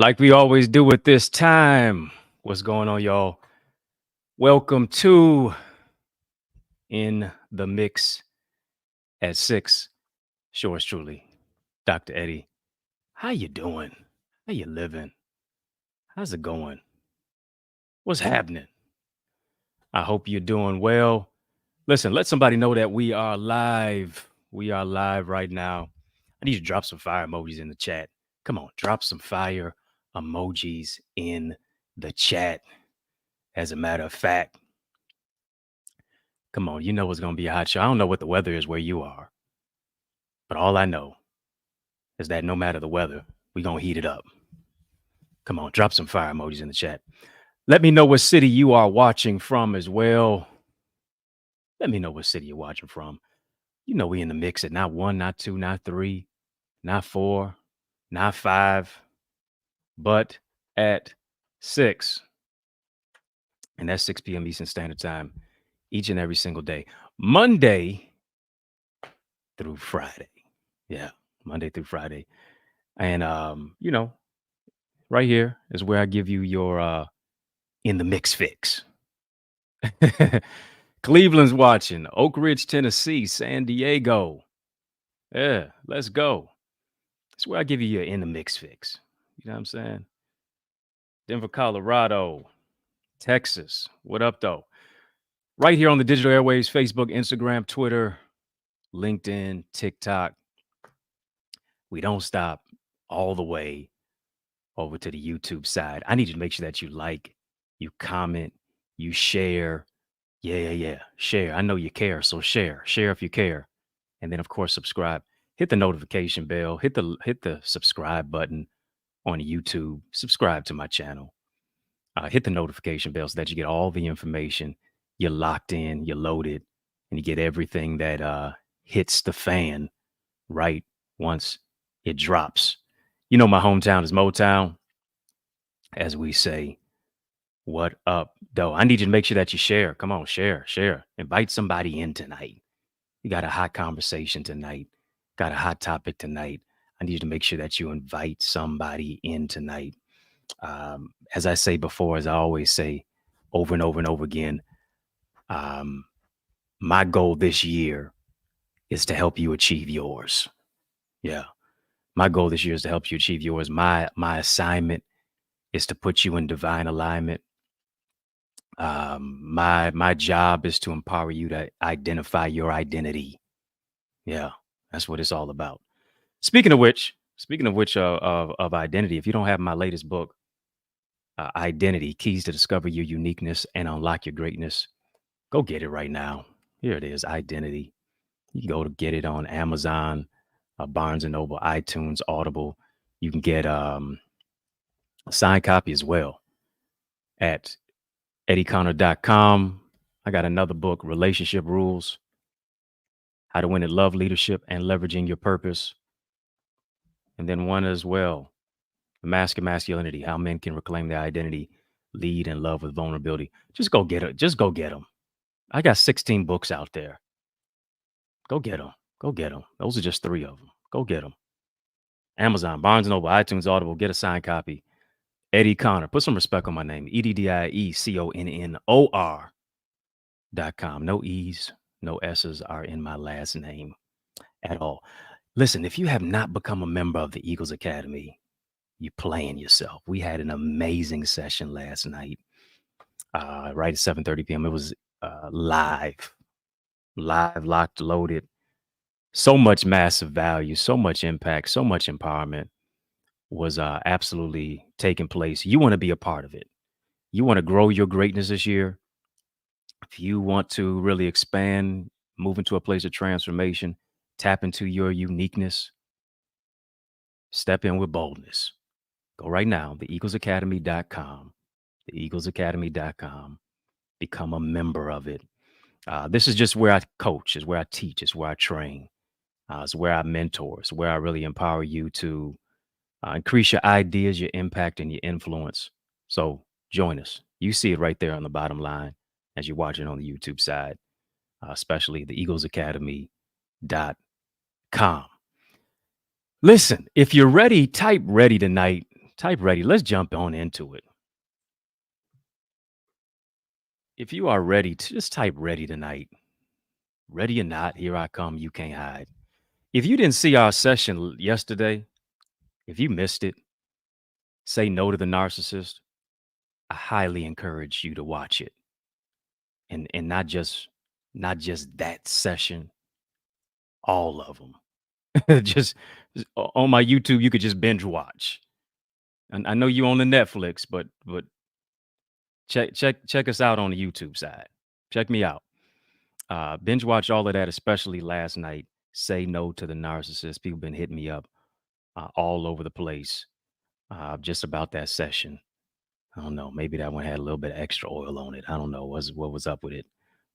Like we always do at this time. What's going on, y'all? Welcome to In the Mix at 6. Yours truly, Dr. Eddie. How you doing? How you living? How's it going? What's happening? I hope you're doing well. Listen, let somebody know that we are live. We are live right now. I need you to drop some fire emojis in the chat. Come on, drop some fire emojis in the chat. As a matter of fact, come on, you know it's going to be a hot show. I don't know what the weather is where you are, but all I know is that no matter the weather, we're going to heat it up. Come on, drop some fire emojis in the chat. Let me know what city you are watching from as well. Let me know what city you're watching from. You know we in the mix at not 1, not 2, not 3, not 4, not 5, but at 6. And that's 6 p.m. Eastern Standard Time each and every single day. Monday through Friday. Yeah, Monday through Friday. And, right here is where I give you your in the mix fix. Cleveland's watching. Oak Ridge, Tennessee, San Diego. Yeah, let's go. That's where I give you your in the mix fix. You know what I'm saying? Denver, Colorado, Texas. What up, though? Right here on the digital airwaves, Facebook, Instagram, Twitter, LinkedIn, TikTok. We don't stop all the way over to the YouTube side. I need you to make sure that you like, you comment, you share. Yeah. Share. I know you care, so share. Share if you care. And then, of course, subscribe. Hit the notification bell. Hit the subscribe button on YouTube. Subscribe to my channel. Hit the notification bell so that you get all the information. You're locked in, you're loaded, and you get everything that hits the fan right once it drops. You know, my hometown is Motown, as we say. What up, though? I need you to make sure that you share. Come on, share. Invite somebody in tonight. You got a hot conversation tonight. Got a hot topic tonight. I need you to make sure that you invite somebody in tonight. As I say before, as I always say over and over and over again, my goal this year is to help you achieve yours. Yeah. My goal this year is to help you achieve yours. My assignment is to put you in divine alignment. My job is to empower you to identify your identity. Yeah, that's what it's all about. Speaking of which of identity, if you don't have my latest book, Identity, Keys to Discover Your Uniqueness and Unlock Your Greatness, go get it right now. Here it is, Identity. You can go to get it on Amazon, Barnes & Noble, iTunes, Audible. You can get a signed copy as well at EddieConnor.com. I got another book, Relationship Rules, How to Win at Love, Leadership, and Leveraging Your Purpose. And then one as well, The Mask of Masculinity, How Men Can Reclaim Their Identity, Lead and Love with Vulnerability. Just go get it. Just go get them. I got 16 books out there. Go get them. Go get them. Those are just 3 of them. Go get them. Amazon, Barnes& Noble, iTunes, Audible, get a signed copy. Eddie Connor. Put some respect on my name. EddieConnor.com. No E's, no S's are in my last name at all. Listen, if you have not become a member of the Eagles Academy, you're playing yourself. We had an amazing session last night, right at 7:30 p.m. It was live, locked, loaded. So much massive value, so much impact, so much empowerment was absolutely taking place. You want to be a part of it. You want to grow your greatness this year. If you want to really expand, move into a place of transformation, tap into your uniqueness, step in with boldness. Go right now, theeaglesacademy.com, theeaglesacademy.com. Become a member of it. This is just where I coach, is where I teach, is where I train, is where I mentor, is where I really empower you to increase your ideas, your impact, and your influence. So join us. You see it right there on the bottom line as you're watching on the YouTube side, especially the eaglesacademy.com. Listen, if you're ready, type ready tonight. Type ready. Let's jump on into it. If you are ready, just type ready tonight. Ready or not, here I come. You can't hide. If you didn't see our session yesterday, if you missed it, say no to the narcissist. I highly encourage you to watch it, and not just that session, all of them. just on my YouTube, you could just binge watch. And I know you on the Netflix, but check us out on the YouTube side. Check me out. Binge watch all of that, especially last night. Say no to the narcissist. People been hitting me up all over the place just about that session. I don't know. Maybe that one had a little bit of extra oil on it. I don't know what was up with it.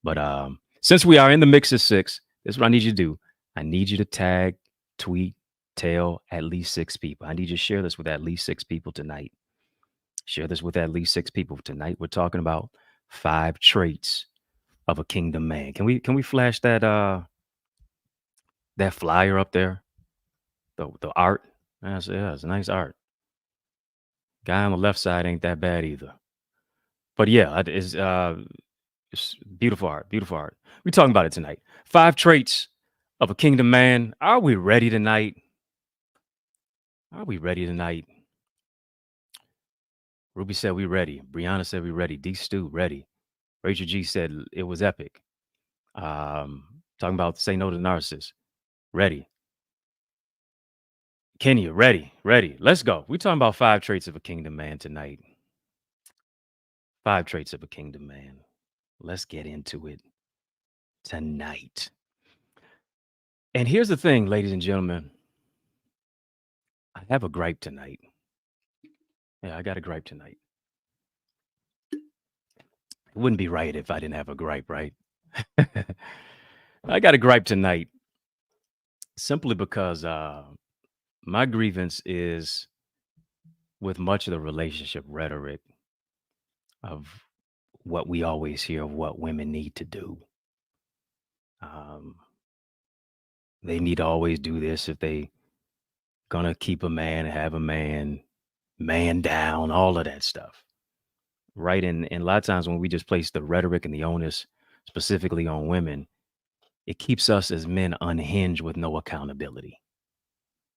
But since we are in the mix of 6, this is what I need you to do. I need you to tag, tweet, tell at least 6 people. I need you to share this with at least 6 people tonight. Share this with at least 6 people tonight. We're talking about 5 traits of a kingdom man. Can we flash that flyer up there? The art. Yeah, it's nice art. Guy on the left side ain't that bad either. But yeah, it's beautiful art. Beautiful art. We're talking about it tonight. 5 traits of a kingdom man. Are we ready tonight? Are we ready tonight? Ruby said we ready. Brianna said we ready. D Stu ready. Rachel G said it was epic. Talking about say no to the narcissist. Ready. Kenya, ready, ready. Let's go. We're talking about 5 traits of a kingdom man tonight. 5 traits of a kingdom man. Let's get into it tonight. And here's the thing, ladies and gentlemen. I have a gripe tonight. Yeah, I got a gripe tonight. It wouldn't be right if I didn't have a gripe, right? I got a gripe tonight simply because my grievance is with much of the relationship rhetoric of what we always hear of what women need to do. Um, they need to always do this if they gonna keep a man, have a man down, all of that stuff, right? And a lot of times when we just place the rhetoric and the onus specifically on women, it keeps us as men unhinged with no accountability,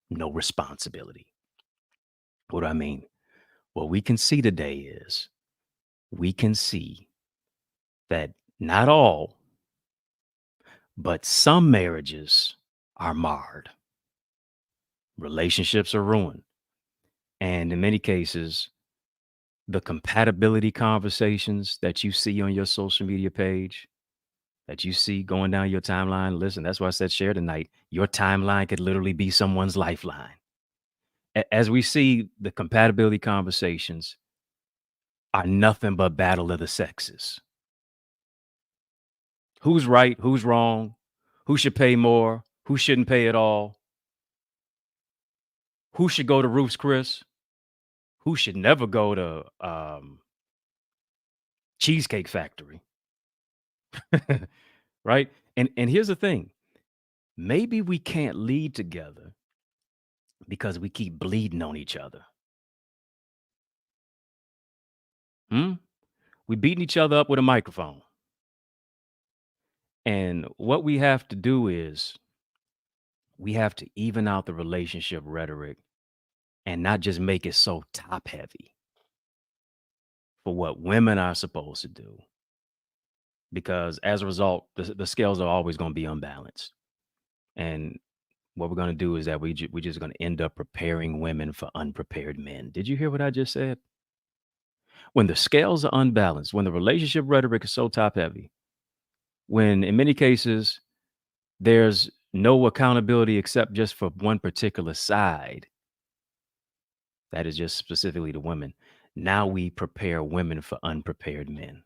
no responsibility. What do I mean? What we can see today is we can see that not all, but some marriages are marred, relationships are ruined. And in many cases, the compatibility conversations that you see on your social media page, that you see going down your timeline, listen, that's why I said share tonight. Your timeline could literally be someone's lifeline. As we see, the compatibility conversations are nothing but battle of the sexes. Who's right? Who's wrong? Who should pay more? Who shouldn't pay at all? Who should go to Ruth's Chris? Who should never go to Cheesecake Factory? Right? And here's the thing. Maybe we can't lead together because we keep bleeding on each other. Hmm? We beating each other up with a microphone. And what we have to do is we have to even out the relationship rhetoric and not just make it so top heavy for what women are supposed to do. Because as a result, the scales are always going to be unbalanced. And what we're going to do is that we're just going to end up preparing women for unprepared men. Did you hear what I just said? When the scales are unbalanced, when the relationship rhetoric is so top heavy, when in many cases there's no accountability except just for one particular side, that is just specifically to women. Now we prepare women for unprepared men.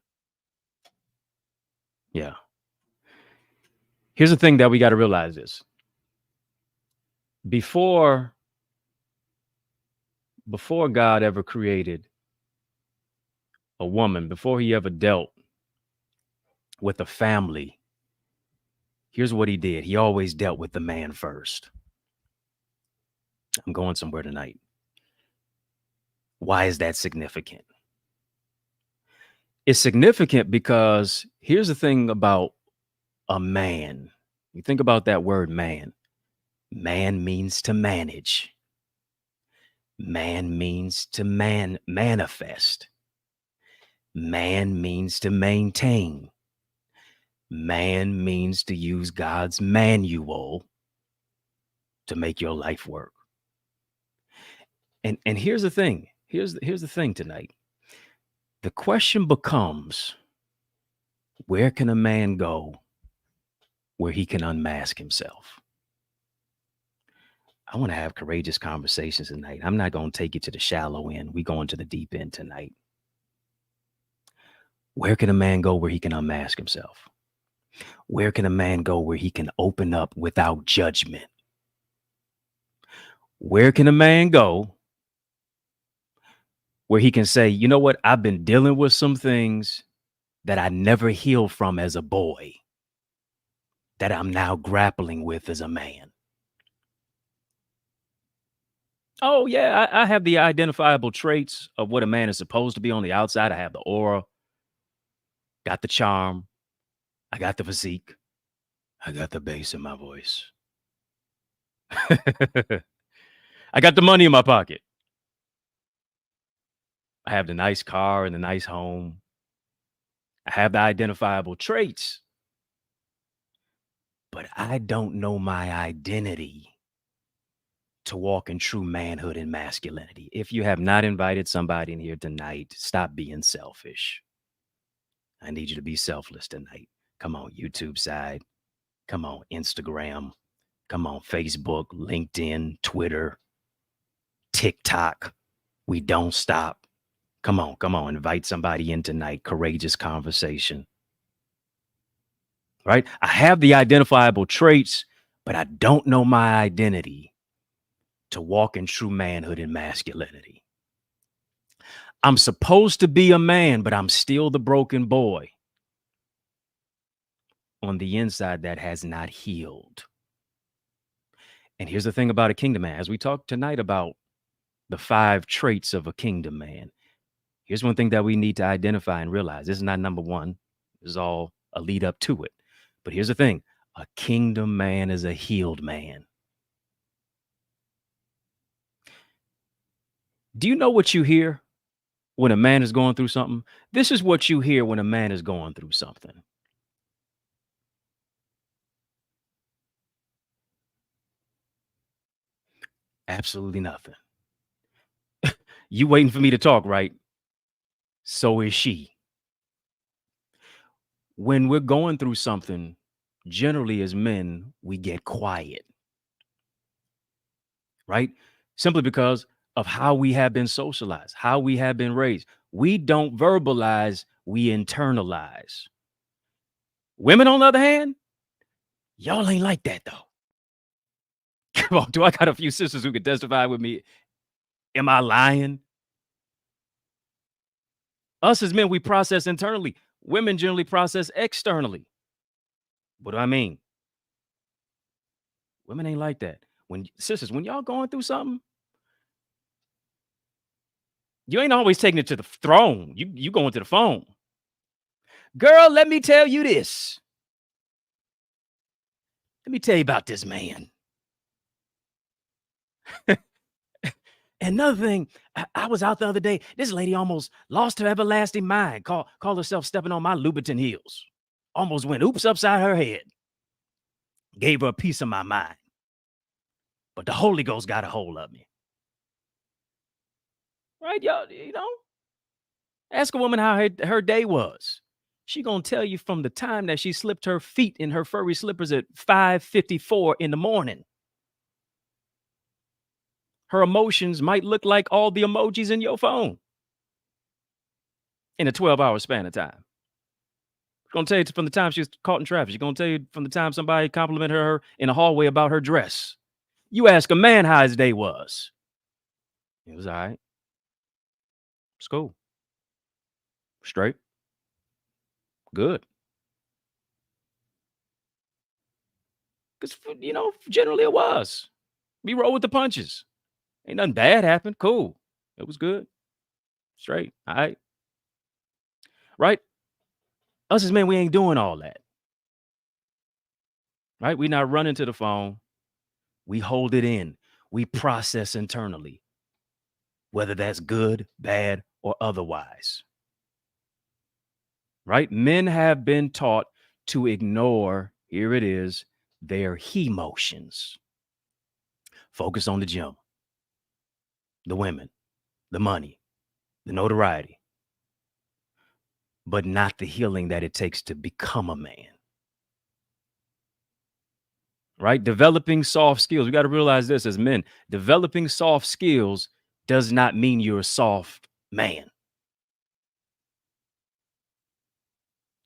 Yeah. Here's the thing that we got to realize is before before God ever created a woman, before he ever dealt with a family, here's what he did. He always dealt with the man first. I'm going somewhere tonight. Why is that significant? It's significant because here's the thing about a man. You think about that word man. Man means to manage. Man means to manifest. Man means to maintain. Man means to use God's manual to make your life work. And here's the thing. Here's the thing tonight. The question becomes, where can a man go where he can unmask himself? I want to have courageous conversations tonight. I'm not going to take you to the shallow end. We going to the deep end tonight. Where can a man go where he can unmask himself? Where can a man go where he can open up without judgment? Where can a man go where he can say, you know what? I've been dealing with some things that I never healed from as a boy that I'm now grappling with as a man. Oh, yeah, I have the identifiable traits of what a man is supposed to be on the outside. I have the aura, got the charm, I got the physique, I got the bass in my voice. I got the money in my pocket. I have the nice car and the nice home. I have the identifiable traits, but I don't know my identity to walk in true manhood and masculinity. If you have not invited somebody in here tonight, stop being selfish. I need you to be selfless tonight. Come on, YouTube side. Come on, Instagram. Come on, Facebook, LinkedIn, Twitter, TikTok. We don't stop. Come on. Invite somebody in tonight. Courageous conversation. Right? I have the identifiable traits, but I don't know my identity to walk in true manhood and masculinity. I'm supposed to be a man, but I'm still the broken boy on the inside that has not healed. And here's the thing about a kingdom man. As we talk tonight about the 5 traits of a kingdom man, here's one thing that we need to identify and realize. This is not number one. This is all a lead up to it. But here's the thing. A kingdom man is a healed man. Do you know what you hear when a man is going through something? This is what you hear when a man is going through something. Absolutely nothing. You waiting for me to talk, right? So is she. When we're going through something, generally as men, we get quiet, right? Simply because of how we have been socialized, how we have been raised. We don't verbalize, we internalize. Women, on the other hand, y'all ain't like that though. Come on, do I got a few sisters who could testify with me? Am I lying? Us as men, we process internally. Women generally process externally. What do I mean? Women ain't like that. When sisters, when y'all going through something, you ain't always taking it to the throne. You going to the phone. Girl, let me tell you this. Let me tell you about this man. Another thing, I was out the other day. This lady almost lost her everlasting mind. Called herself stepping on my Louboutin heels. Almost went oops upside her head. Gave her a piece of my mind. But the Holy Ghost got a hold of me. Right, y'all, ask a woman how her day was. She gonna tell you from the time that she slipped her feet in her furry slippers at 5:54 in the morning. Her emotions might look like all the emojis in your phone in a 12-hour span of time. She's gonna tell you from the time she was caught in traffic. She's gonna tell you from the time somebody complimented her in a hallway about her dress. You ask a man how his day was. It was all right. It's cool. Straight. Good. Because, generally it was. We roll with the punches. Ain't nothing bad happened. Cool. It was good. Straight. All right. Right? Us as men, we ain't doing all that. Right? We not running to the phone. We hold it in. We process internally, whether that's good, bad, or otherwise. Right? Men have been taught to ignore, here it is, their he-motions. Focus on the gym, the women, the money, the notoriety, but not the healing that it takes to become a man. Right? Developing soft skills. We got to realize this as men. Developing soft skills does not mean you're a soft man.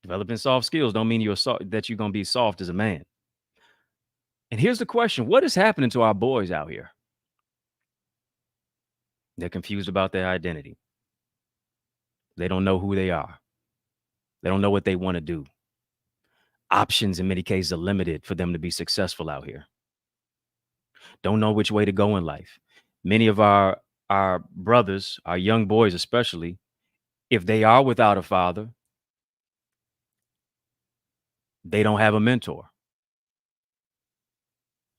Developing soft skills don't mean that you're going to be soft as a man. And here's the question. What is happening to our boys out here? They're confused about their identity. They don't know who they are. They don't know what they want to do. Options in many cases are limited for them to be successful out here. Don't know which way to go in life. Many of our brothers, our young boys especially, if they are without a father, they don't have a mentor.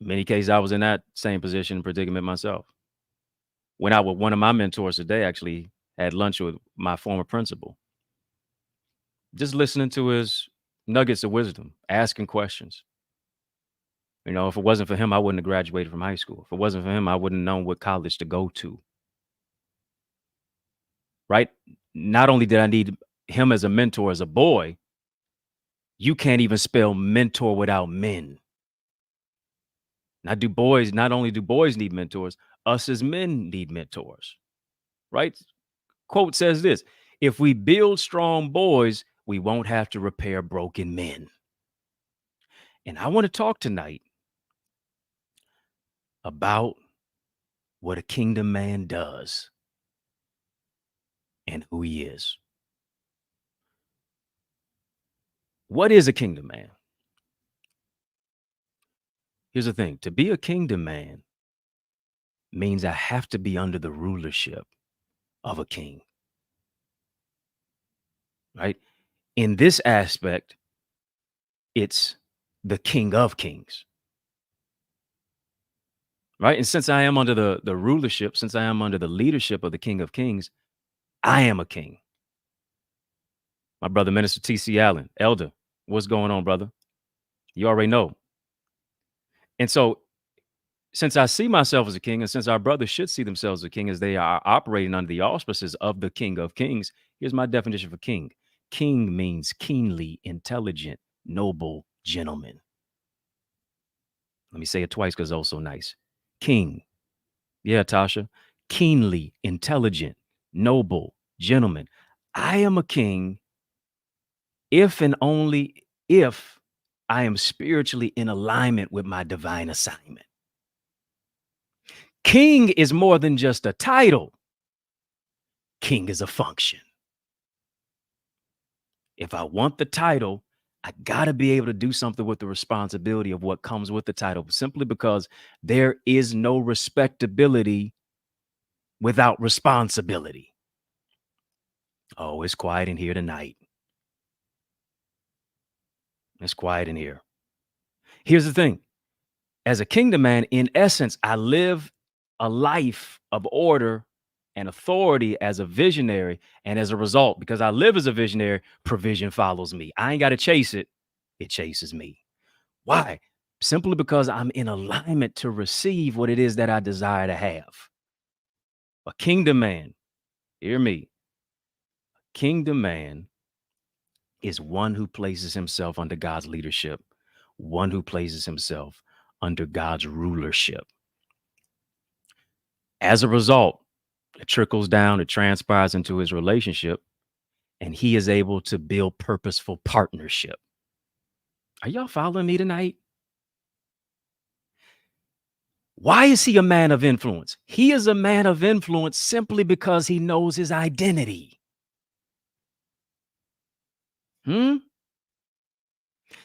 In many cases, I was in that same position, predicament myself. Went out with one of my mentors today, actually had lunch with my former principal. Just listening to his nuggets of wisdom, asking questions. If it wasn't for him, I wouldn't have graduated from high school. If it wasn't for him, I wouldn't have known what college to go to. Right? Not only did I need him as a mentor as a boy, you can't even spell mentor without men. Not only do boys need mentors, us as men need mentors. Right? Quote says this: if we build strong boys, we won't have to repair broken men. And I want to talk tonight about what a kingdom man does and who he is. What is a kingdom man? Here's the thing. To be a kingdom man means I have to be under the rulership of a king. Right? In this aspect, it's the King of Kings. Right? And since I am under the rulership, since I am under the leadership of the King of Kings, I am a king. My brother, Minister T.C. Allen, elder, what's going on, brother? You already know. And so, since I see myself as a king, and since our brothers should see themselves as a king as they are operating under the auspices of the King of Kings, here's my definition for king. King means keenly intelligent, noble gentleman. Let me say it twice because it's also nice. King. Yeah, Tasha. Keenly intelligent, noble gentleman. I am a king if and only if I am spiritually in alignment with my divine assignment. King is more than just a title. King is a function. If I want the title, I got to be able to do something with the responsibility of what comes with the title, simply because there is no respectability without responsibility. Oh, it's quiet in here tonight. It's quiet in here. Here's the thing. As a kingdom man, in essence, I live a life of order and authority as a visionary. And as a result, because I live as a visionary, provision follows me. I ain't got to chase it. It chases me. Why? Simply because I'm in alignment to receive what it is that I desire to have. A kingdom man, hear me. Kingdom man is one who places himself under God's leadership, one who places himself under God's rulership. As a result, it trickles down, it transpires into his relationship, and he is able to build purposeful partnership. Are y'all following me tonight? Why is he a man of influence? He is a man of influence simply because he knows his identity.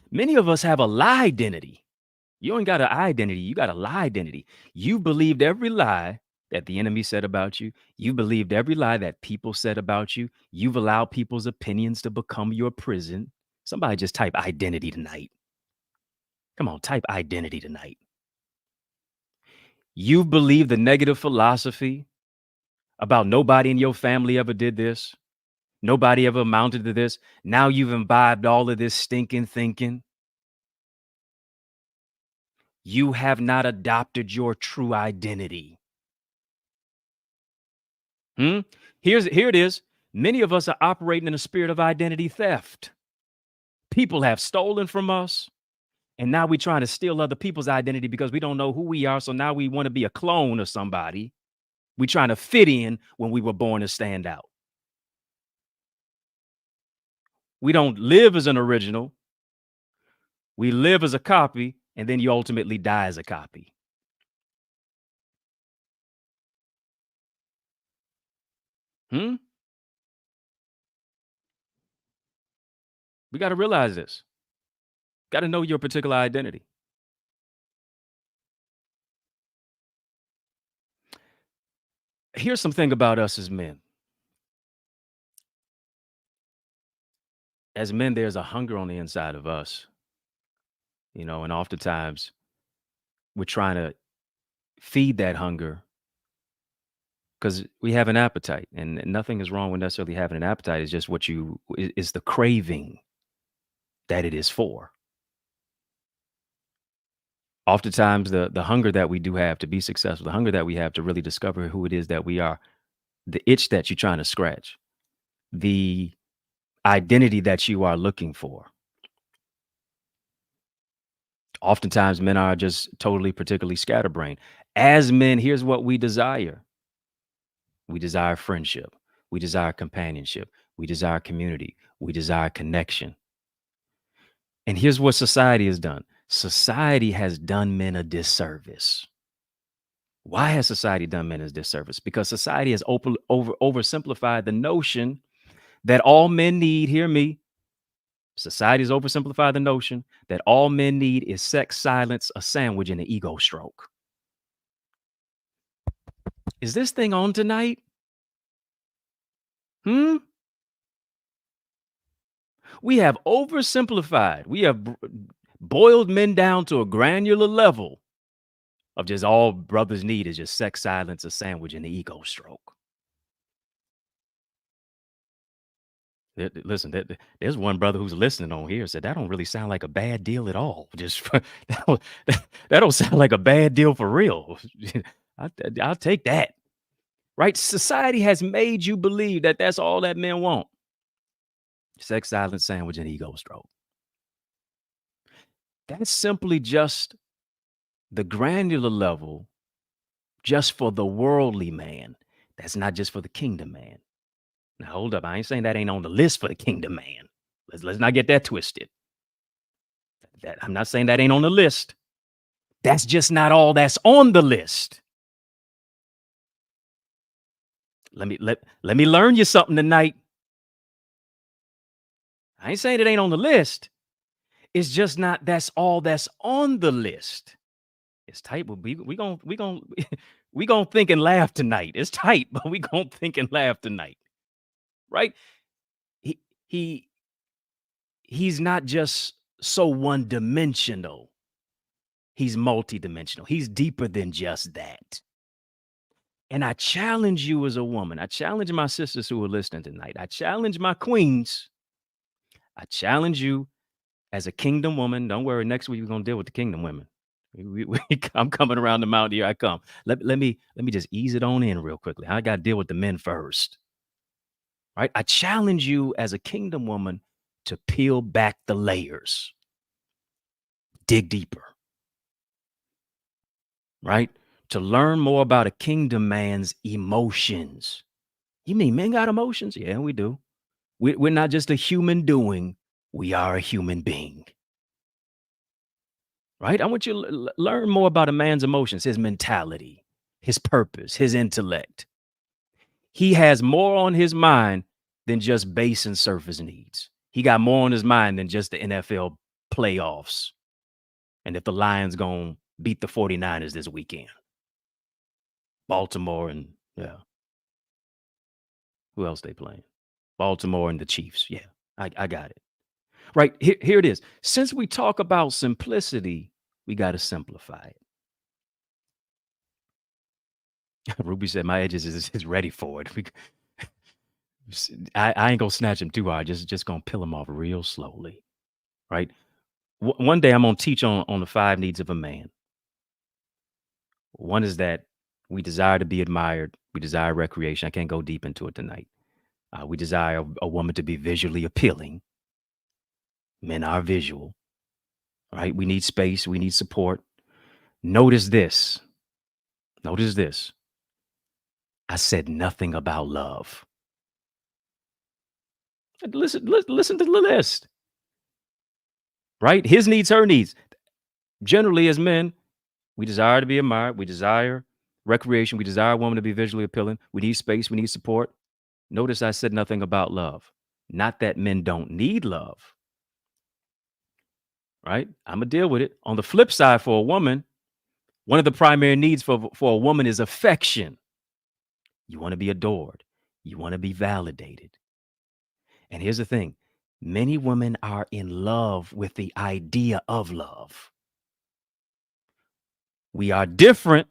Many of us have a lie identity. You ain't got an identity, you got a lie identity. You believed every lie that the enemy said about you. You believed every lie that people said about you. You've allowed people's opinions to become your prison. Somebody just type identity tonight. Come on, type identity tonight. You've believed the negative philosophy about nobody in your family ever did this. Nobody ever amounted to this. Now you've imbibed all of this stinking thinking. You have not adopted your true identity. Here it is. Many of us are operating in a spirit of identity theft. People have stolen from us, and now we're trying to steal other people's identity because we don't know who we are. So now we want to be a clone of somebody. We're trying to fit in when we were born to stand out. We don't live as an original. We live as a copy, and then you ultimately die as a copy. We got to realize this. Got to know your particular identity. Here's something about us as men. As men, there's a hunger on the inside of us, and oftentimes we're trying to feed that hunger because we have an appetite, and nothing is wrong with necessarily having an appetite. It's just is the craving that it is for. Oftentimes the hunger that we do have to be successful, the hunger that we have to really discover who it is that we are, the itch that you're trying to scratch, the identity that you are looking for. Oftentimes men are just totally, particularly scatterbrained. As men, here's what we desire. We desire friendship. We desire companionship. We desire community. We desire connection. And here's what society has done. Society has done men a disservice. Why has society done men a disservice? Because society has oversimplified the notion that all men need, hear me. Society has oversimplified the notion that all men need is sex, silence, a sandwich, and an ego stroke. Is this thing on tonight? We have oversimplified. We have boiled men down to a granular level of just all brothers need is just sex, silence, a sandwich, and the ego stroke. Listen, there's one brother who's listening on here said that don't really sound like a bad deal at all. Just that don't sound like a bad deal for real. I'll take that. Right? Society has made you believe that that's all that men want. Sex, silence, sandwich, and ego stroke. That's simply just the granular level, just for the worldly man. That's not just for the kingdom man. Now, hold up. I ain't saying that ain't on the list for the kingdom man. Let's not get that twisted. I'm not saying that ain't on the list. That's just not all that's on the list. Let me learn you something tonight. I ain't saying it ain't on the list. It's just not that's all that's on the list. It's tight, but we gon' we gon' think and laugh tonight. It's tight, but we gon' think and laugh tonight, right? He he he's not just so one-dimensional. He's multidimensional. He's deeper than just that. And I challenge you as a woman. I challenge my sisters who are listening tonight. I challenge my queens. I challenge you as a kingdom woman. Don't worry, next week we're gonna deal with the kingdom women. I'm coming around the mountain. Here I come. Let me just ease it on in real quickly. I got to deal with the men first, right? I challenge you as a kingdom woman to peel back the layers, dig deeper, right? To learn more about a kingdom man's emotions. You mean men got emotions? Yeah, we do. We're not just a human doing, we are a human being, right? I want you to learn more about a man's emotions, his mentality, his purpose, his intellect. He has more on his mind than just base and surface needs. He got more on his mind than just the NFL playoffs. And if the Lions going to beat the 49ers this weekend, Baltimore and yeah, who else they playing? Baltimore and the Chiefs. Yeah, I got it. Right. Here it is. Since we talk about simplicity, we got to simplify it. Ruby said my edges is ready for it. I ain't gonna snatch him too hard. Just gonna peel him off real slowly. Right. One day I'm gonna teach on the five needs of a man. One is that we desire to be admired. We desire recreation. I can't go deep into it tonight. We desire a woman to be visually appealing. Men are visual, right? We need space. We need support. Notice this. Notice this. I said nothing about love. Listen to the list, right? His needs, her needs. Generally, as men, we desire to be admired. We desire recreation. We desire a woman to be visually appealing. We need space. We need support. Notice I said nothing about love. Not that men don't need love, right? I'm going to deal with it. On the flip side, for a woman, one of the primary needs for a woman is affection. You want to be adored. You want to be validated. And here's the thing. Many women are in love with the idea of love. We are different,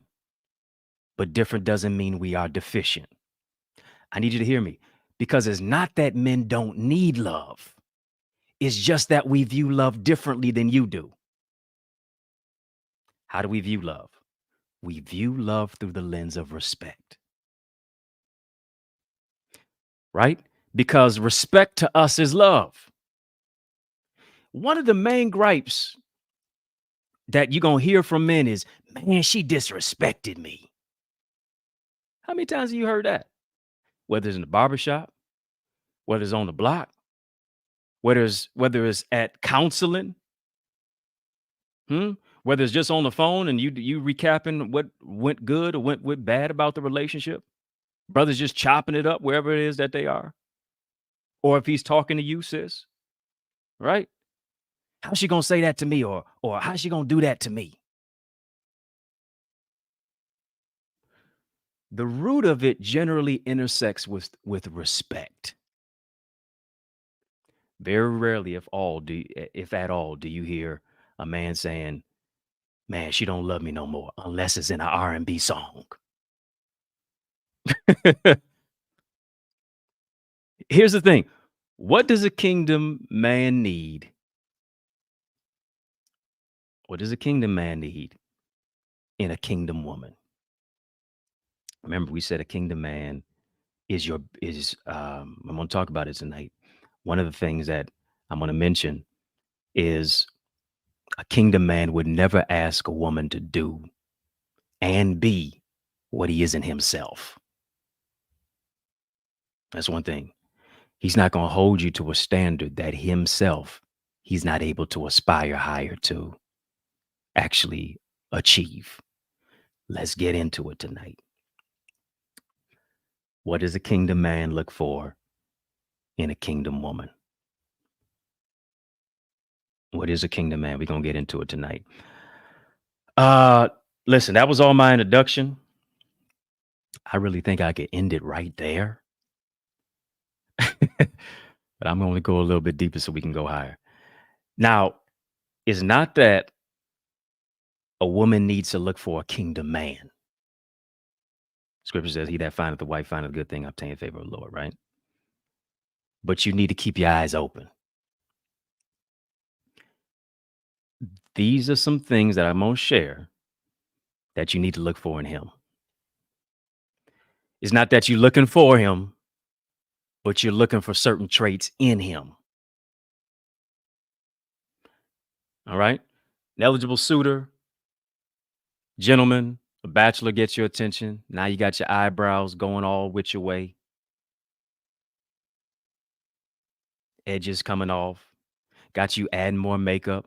but different doesn't mean we are deficient. I need you to hear me because it's not that men don't need love. It's just that we view love differently than you do. How do we view love? We view love through the lens of respect, right? Because respect to us is love. One of the main gripes that you're going to hear from men is, man, she disrespected me. How many times have you heard that? Whether it's in the barbershop, whether it's on the block, whether it's at counseling, hmm? Whether it's just on the phone and you recapping what went good or went bad about the relationship, brothers just chopping it up wherever it is that they are, or if he's talking to you, sis, right? How's she gonna say that to me, or how's she gonna do that to me? The root of it generally intersects with respect. Very rarely, if at all, do you hear a man saying, "Man, she don't love me no more," unless it's in an R&B song. Here's the thing. What does a kingdom man need? What does a kingdom man need in a kingdom woman? Remember, we said a kingdom man I'm going to talk about it tonight. One of the things that I'm going to mention is a kingdom man would never ask a woman to do and be what he isn't himself. That's one thing. He's not going to hold you to a standard that himself he's not able to aspire higher to actually achieve. Let's get into it tonight. What does a kingdom man look for in a kingdom woman? What is a kingdom man? We're gonna get into it tonight. Uh Listen, that was all my introduction. I really think I could end it right there. But I'm gonna go a little bit deeper so we can go higher. Now, it's not that a woman needs to look for a kingdom man. Scripture says, he that findeth a wife findeth a good thing, obtain favor of the Lord, right? But you need to keep your eyes open. These are some things that I'm gonna share that you need to look for in him. It's not that you're looking for him, but you're looking for certain traits in him. All right. An eligible suitor, gentleman, a bachelor gets your attention. Now you got your eyebrows going all which your way, edges coming off, got you adding more makeup,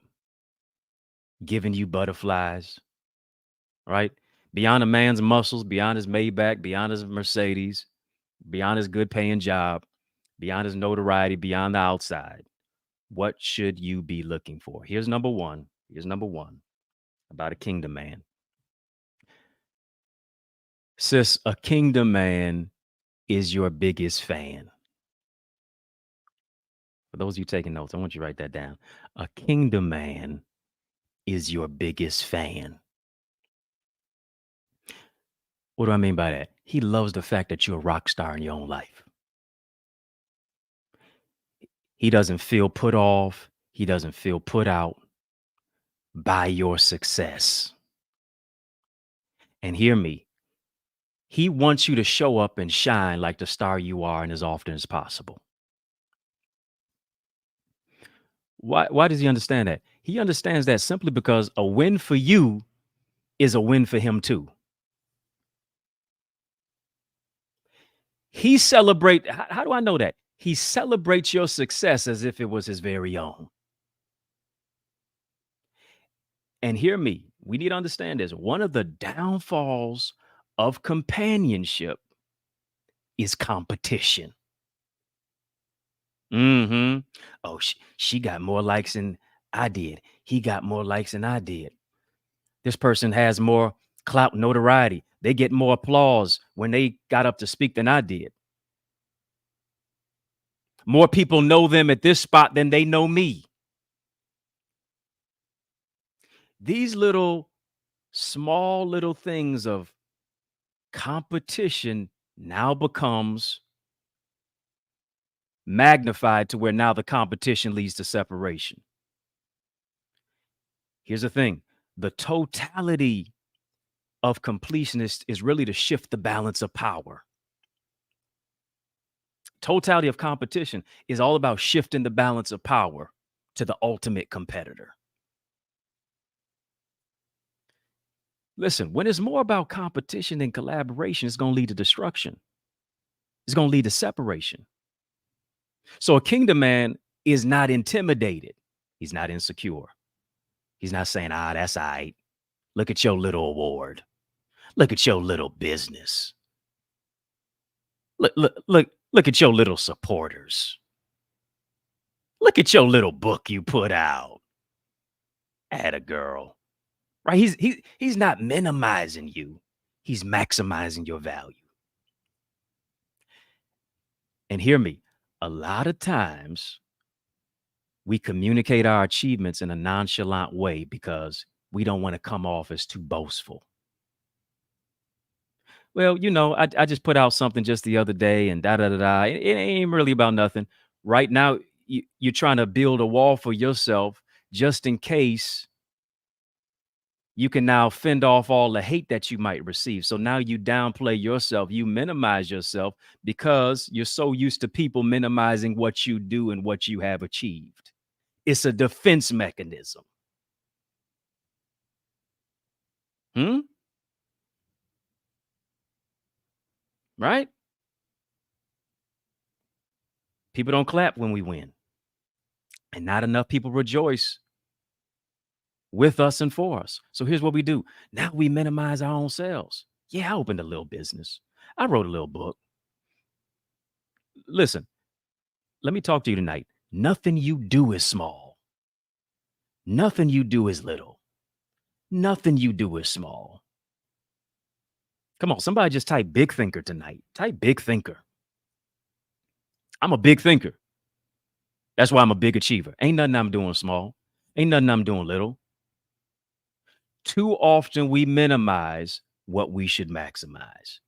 giving you butterflies, right? Beyond a man's muscles, beyond his Maybach, beyond his Mercedes, beyond his good paying job, beyond his notoriety, beyond the outside. What should you be looking for? Here's number one. Here's number one about a kingdom man. Sis, a kingdom man is your biggest fan. For those of you taking notes, I want you to write that down. A kingdom man is your biggest fan. What do I mean by that? He loves the fact that you're a rock star in your own life. He doesn't feel put off. He doesn't feel put out by your success. And hear me, he wants you to show up and shine like the star you are and as often as possible. Why does he understand that? He understands that simply because a win for you is a win for him too. He celebrate. How do I know that? He celebrates your success as if it was his very own. And hear me, we need to understand this. One of the downfalls of companionship is competition. Oh, she got more likes than I did. He got more likes than I did. This person has more clout, notoriety. They get more applause when they got up to speak than I did. More people know them at this spot than they know me. These small little things of competition now becomes magnified to where now the competition leads to separation. Here's the thing. The totality of completionist is really to shift the balance of power. Totality of competition is all about shifting the balance of power to the ultimate competitor. Listen, when it's more about competition than collaboration, it's going to lead to destruction. It's going to lead to separation. So a kingdom man is not intimidated. He's not insecure. He's not saying, that's all right. Look at your little award. Look at your little business. Look at your little supporters. Look at your little book you put out. Atta girl. Right? He's not minimizing you. He's maximizing your value. And hear me, a lot of times we communicate our achievements in a nonchalant way because we don't want to come off as too boastful. Well, I just put out something just the other day and da da da da. It ain't really about nothing. Right now, you're trying to build a wall for yourself just in case you can now fend off all the hate that you might receive. So now you downplay yourself, you minimize yourself because you're so used to people minimizing what you do and what you have achieved. It's a defense mechanism. Right? People don't clap when we win. And not enough people rejoice with us and for us. So here's what we do. Now we minimize our own selves. Yeah, I opened a little business. I wrote a little book. Listen, let me talk to you tonight. Nothing you do is small. Nothing you do is little. Nothing you do is small. Come on, somebody just type big thinker tonight. Type big thinker. I'm a big thinker. That's why I'm a big achiever. Ain't nothing I'm doing small. Ain't nothing I'm doing little. Too often we minimize what we should maximize.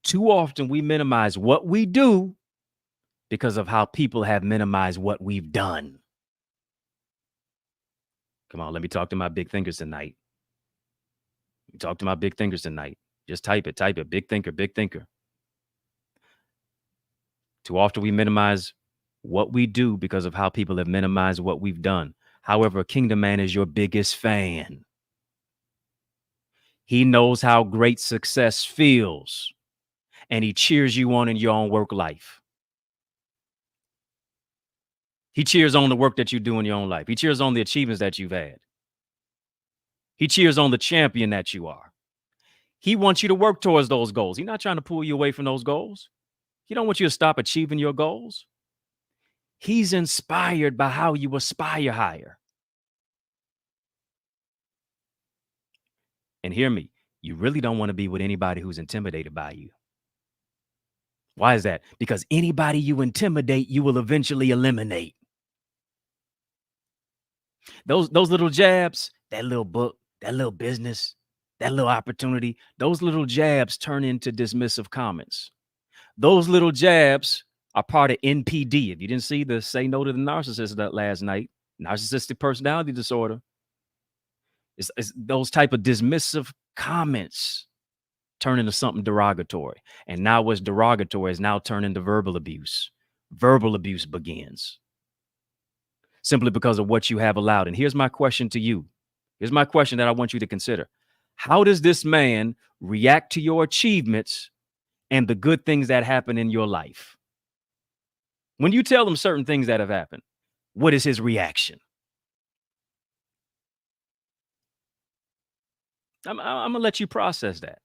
Too often we minimize what we do because of how people have minimized what we've done. Come on, let me talk to my big thinkers tonight. Talk to my big thinkers tonight. Just type it, big thinker, big thinker. Too often we minimize what we do because of how people have minimized what we've done. However, a kingdom man is your biggest fan. He knows how great success feels, and he cheers you on in your own work life. He cheers on the work that you do in your own life. He cheers on the achievements that you've had. He cheers on the champion that you are. He wants you to work towards those goals. He's not trying to pull you away from those goals. He don't want you to stop achieving your goals. He's inspired by how you aspire higher. And hear me, you really don't want to be with anybody who's intimidated by you. Why is that? Because anybody you intimidate, you will eventually eliminate. Those little jabs, that little book, that little business, that little opportunity, those little jabs turn into dismissive comments. Those little jabs are part of NPD. If you didn't see the Say No to the Narcissist that last night, narcissistic personality disorder, it's those type of dismissive comments turn into something derogatory. And now what's derogatory is now turned into verbal abuse. Verbal abuse begins simply because of what you have allowed. And here's my question to you. Here's my question that I want you to consider. How does this man react to your achievements and the good things that happen in your life? When you tell him certain things that have happened, what is his reaction? I'm gonna let you process that.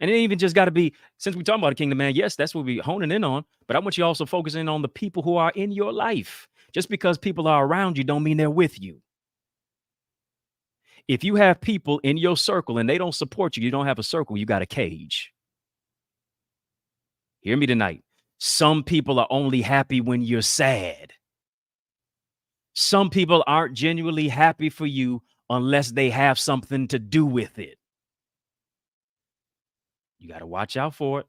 And it ain't even just got to be, since we're talking about a kingdom man, yes, that's what we're honing in on. But I want you also focusing on the people who are in your life. Just because people are around you don't mean they're with you. If you have people in your circle and they don't support you, you don't have a circle, you got a cage. Hear me tonight. Some people are only happy when you're sad. Some people aren't genuinely happy for you unless they have something to do with it. You got to watch out for it.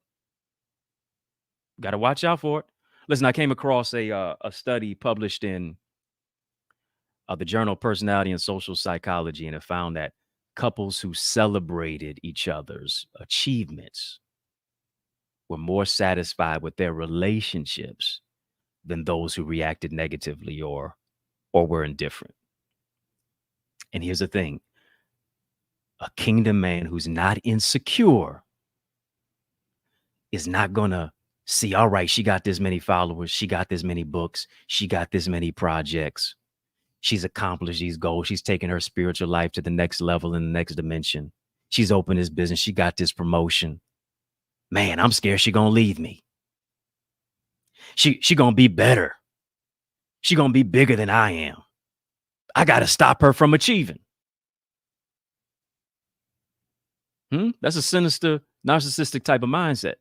Got to watch out for it. Listen, I came across a study published in the Journal of Personality and Social Psychology, and it found that couples who celebrated each other's achievements were more satisfied with their relationships than those who reacted negatively or were indifferent. And here's the thing. A kingdom man who's not insecure is not going to see, all right, she got this many followers. She got this many books. She got this many projects. She's accomplished these goals. She's taken her spiritual life to the next level in the next dimension. She's opened this business. She got this promotion. Man, I'm scared she's going to leave me. She going to be better. She going to be bigger than I am. I got to stop her from achieving. That's a sinister, narcissistic type of mindset.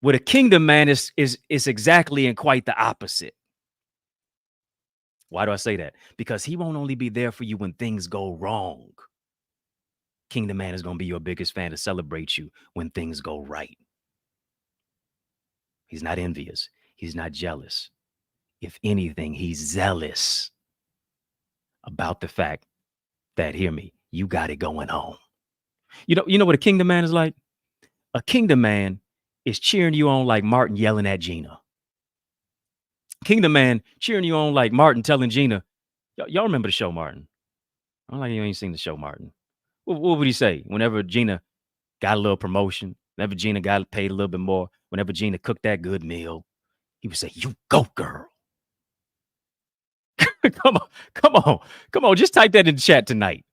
What a kingdom man is exactly and quite the opposite. Why do I say that? Because he won't only be there for you when things go wrong. Kingdom man is going to be your biggest fan to celebrate you when things go right. He's not envious. He's not jealous. If anything, he's zealous about the fact that, hear me, you got it going on. You know what a kingdom man is like? A kingdom man is cheering you on like Martin yelling at Gina. Kingdom man cheering you on like Martin telling Gina, y'all remember the show, Martin? I don't like you ain't seen the show, Martin. What would he say whenever Gina got a little promotion, whenever Gina got paid a little bit more, whenever Gina cooked that good meal? He would say, you go, girl. Come on. Just type that in the chat tonight.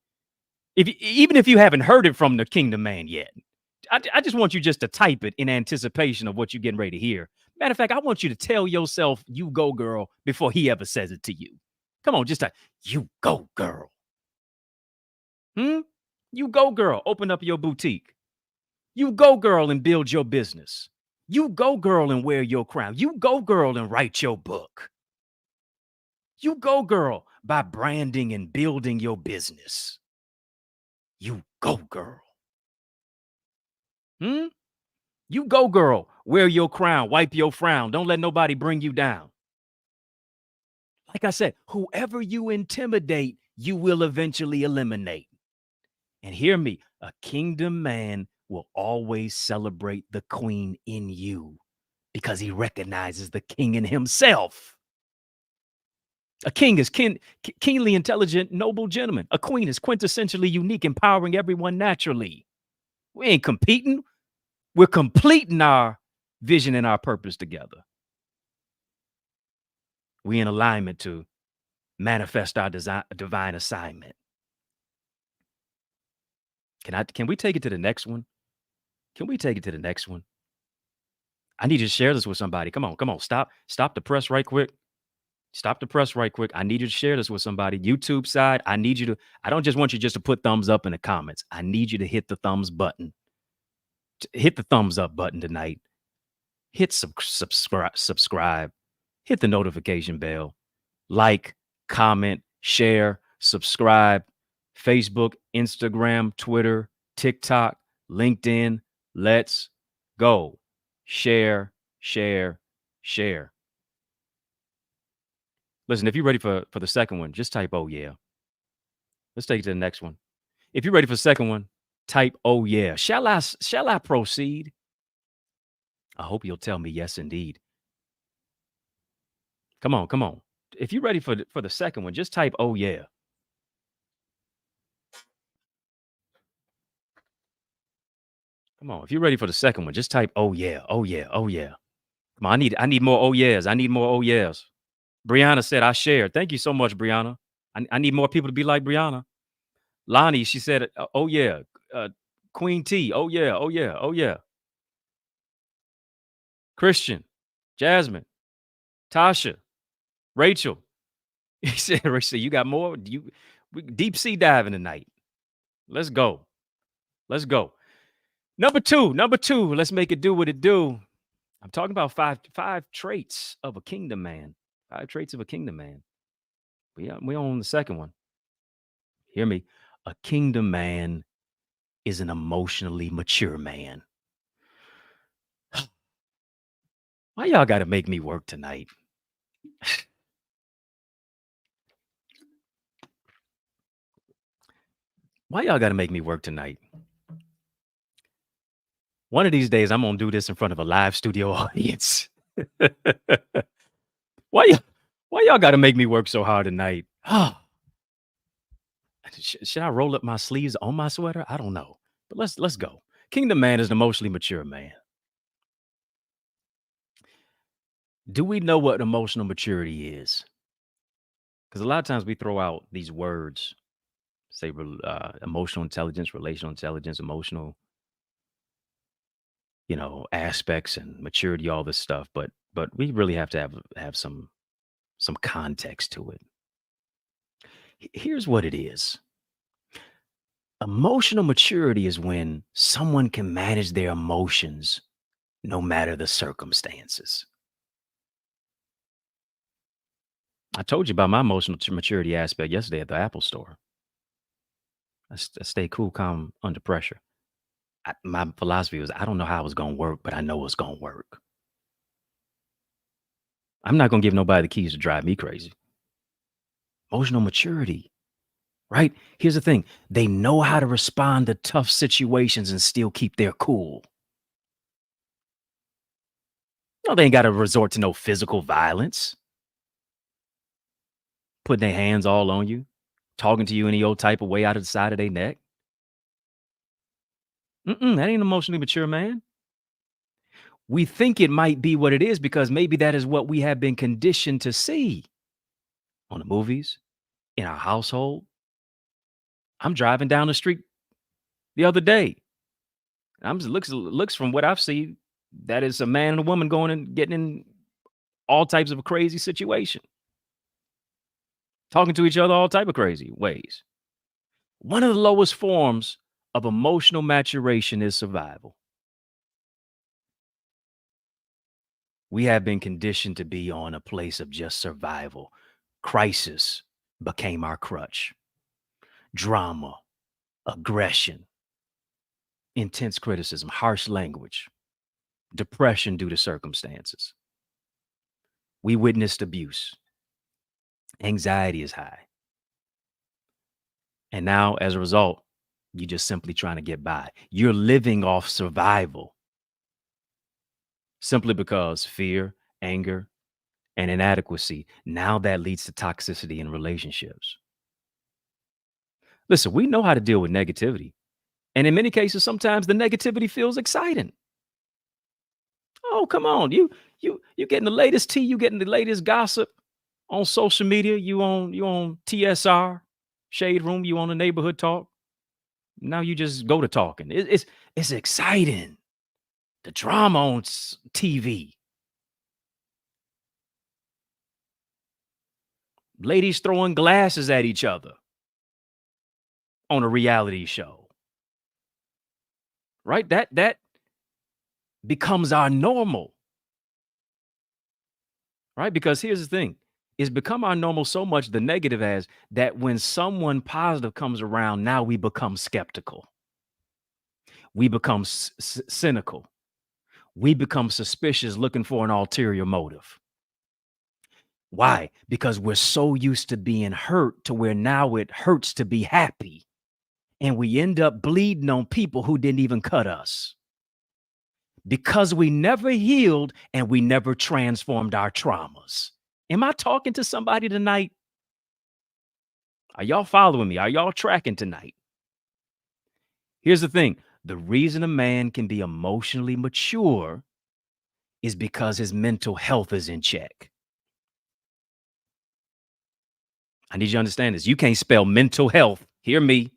Even if you haven't heard it from the kingdom man yet, I just want you just to type it in anticipation of what you're getting ready to hear. Matter of fact, I want you to tell yourself, you go, girl, before he ever says it to you. Come on, just type, you go, girl. You go, girl. Open up your boutique. You go, girl, and build your business. You go, girl, and wear your crown. You go, girl, and write your book. You go, girl, by branding and building your business. You go, girl. You go, girl. Wear your crown. Wipe your frown. Don't let nobody bring you down. Like I said, whoever you intimidate, you will eventually eliminate. And hear me, a kingdom man will always celebrate the queen in you because he recognizes the king in himself. A king is keenly intelligent, noble gentleman. A queen is quintessentially unique, empowering everyone naturally. We ain't competing. We're completing our vision and our purpose together. We in alignment to manifest our divine assignment. Can we take it to the next one? Can we take it to the next one? I need you to share this with somebody. Come on. Stop the press right quick. Stop the press right quick. I need you to share this with somebody. YouTube side, I don't just want you just to put thumbs up in the comments. I need you to hit the thumbs button. Hit the thumbs up button tonight. Hit subscribe. Hit the notification bell. Like, comment, share, subscribe. Facebook, Instagram, Twitter, TikTok, LinkedIn. Let's go. Share. Listen, if you're ready for the second one, just type, oh, yeah. Let's take it to the next one. If you're ready for the second one, type, oh, yeah. Shall I proceed? I hope you'll tell me yes, indeed. Come on. If you're ready for the second one, just type, oh, yeah. Come on. If you're ready for the second one, just type, oh, yeah. Come on, I need more oh, yeahs. I need more oh, yeahs. Brianna said, I shared. Thank you so much, Brianna. I need more people to be like Brianna. Lonnie, she said, oh, yeah. Queen T, oh, yeah. Christian, Jasmine, Tasha, Rachel. He said, Rachel, you got more? We deep sea diving tonight. Let's go. Number two, let's make it do what it do. I'm talking about five traits of a kingdom man. 5 traits of a kingdom man. We on the second one. Hear me. A kingdom man is an emotionally mature man. Why y'all got to make me work tonight? Why y'all got to make me work tonight? One of these days, I'm going to do this in front of a live studio audience. Why y'all got to make me work so hard tonight? Should I roll up my sleeves on my sweater? I don't know. But let's go. Kingdom man is an emotionally mature man. Do we know what emotional maturity is? Because a lot of times we throw out these words, say emotional intelligence, relational intelligence, emotional, aspects and maturity, all this stuff. But we really have to have some context to it. Here's what it is. Emotional maturity is when someone can manage their emotions no matter the circumstances. I told you about my emotional maturity aspect yesterday at the Apple store. I stay cool, calm under pressure. My philosophy was, I don't know how it's going to work, but I know it's going to work. I'm not going to give nobody the keys to drive me crazy. Emotional maturity, right? Here's the thing. They know how to respond to tough situations and still keep their cool. No, they ain't got to resort to no physical violence. Putting their hands all on you, talking to you any old type of way out of the side of their neck. That ain't emotionally mature, man. We think it might be what it is because maybe that is what we have been conditioned to see on the movies, in our household. I'm driving down the street the other day. Looks from what I've seen, that is a man and a woman going and getting in all types of a crazy situation. talking to each other all type of crazy ways. One of the lowest forms of emotional maturation is survival. We have been conditioned to be on a place of just survival. Crisis became our crutch. Drama, aggression, intense criticism, harsh language, depression due to circumstances. We witnessed abuse. Anxiety is high. And now, as a result, you're just simply trying to get by. You're living off survival simply because fear, anger, and inadequacy, now that leads to toxicity in relationships. Listen, we know how to deal with negativity. And in many cases, sometimes the negativity feels exciting. Oh, come on. You getting the latest tea, you getting the latest gossip on social media, you on TSR, Shade Room, you on the neighborhood talk. Now you just go to talking. It's exciting. The drama on TV. Ladies throwing glasses at each other on a reality show. Right? That becomes our normal. Right? Because here's the thing. It's become our normal so much the negative has that when someone positive comes around, now we become skeptical. We become cynical. We become suspicious, looking for an ulterior motive. Why? Because we're so used to being hurt to where now it hurts to be happy. And we end up bleeding on people who didn't even cut us. Because we never healed and we never transformed our traumas. Am I talking to somebody tonight? Are y'all following me? Are y'all tracking tonight? Here's the thing. The reason a man can be emotionally mature is because his mental health is in check. I need you to understand this. You can't spell mental health. Hear me.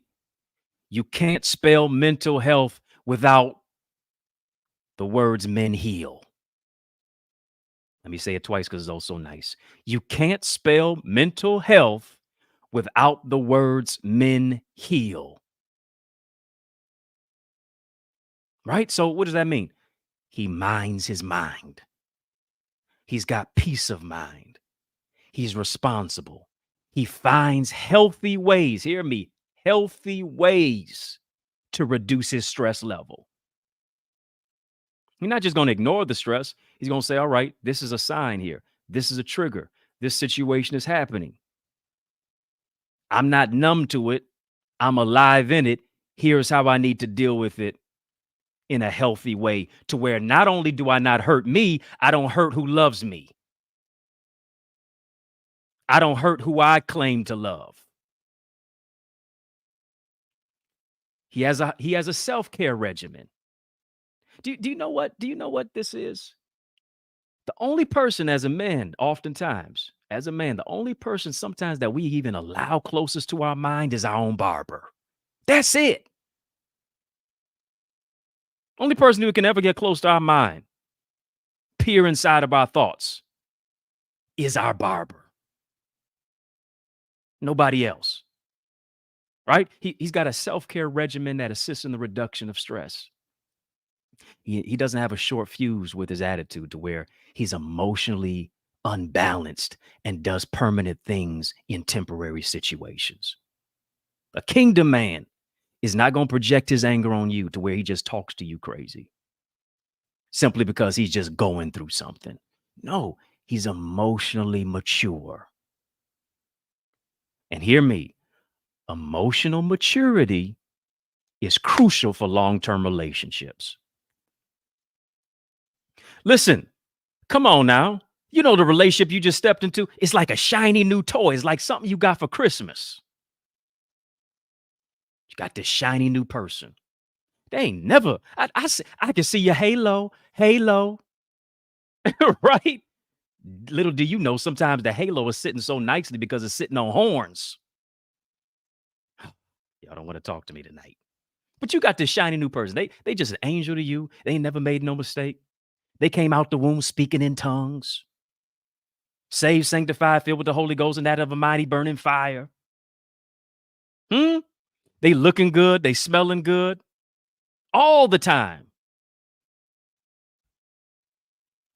You can't spell mental health without the words men heal. Let me say it twice because it's also nice. You can't spell mental health without the words men heal. Right? So what does that mean? He minds his mind. He's got peace of mind. He's responsible. He finds healthy ways, hear me, healthy ways to reduce his stress level. He's not just going to ignore the stress. He's going to say, all right, this is a sign here. This is a trigger. This situation is happening. I'm not numb to it. I'm alive in it. Here's how I need to deal with it in a healthy way to where not only do I not hurt me, I don't hurt who loves me. I don't hurt who I claim to love. He has a self-care regimen. Do you know what? Do you know what this is? The only person as a man, oftentimes, as a man, the only person sometimes that we even allow closest to our mind is our own barber. That's it. Only person who can ever get close to our mind, peer inside of our thoughts, is our barber. Nobody else. Right? He's got a self-care regimen that assists in the reduction of stress. He doesn't have a short fuse with his attitude to where he's emotionally unbalanced and does permanent things in temporary situations. A kingdom man is not going to project his anger on you to where he just talks to you crazy simply because he's just going through something. No, he's emotionally mature. And hear me, emotional maturity is crucial for long-term relationships. Listen, come on now. You know the relationship you just stepped into? It's like a shiny new toy. It's like something you got for Christmas. You got this shiny new person. They ain't never. I can see your halo, right? Little do you know, sometimes the halo is sitting so nicely because it's sitting on horns. Y'all don't want to talk to me tonight. But you got this shiny new person. They just an angel to you. They ain't never made no mistake. They came out the womb speaking in tongues, Saved, sanctified, filled with the Holy Ghost, and that of a mighty burning fire. They looking good, they smelling good all the time.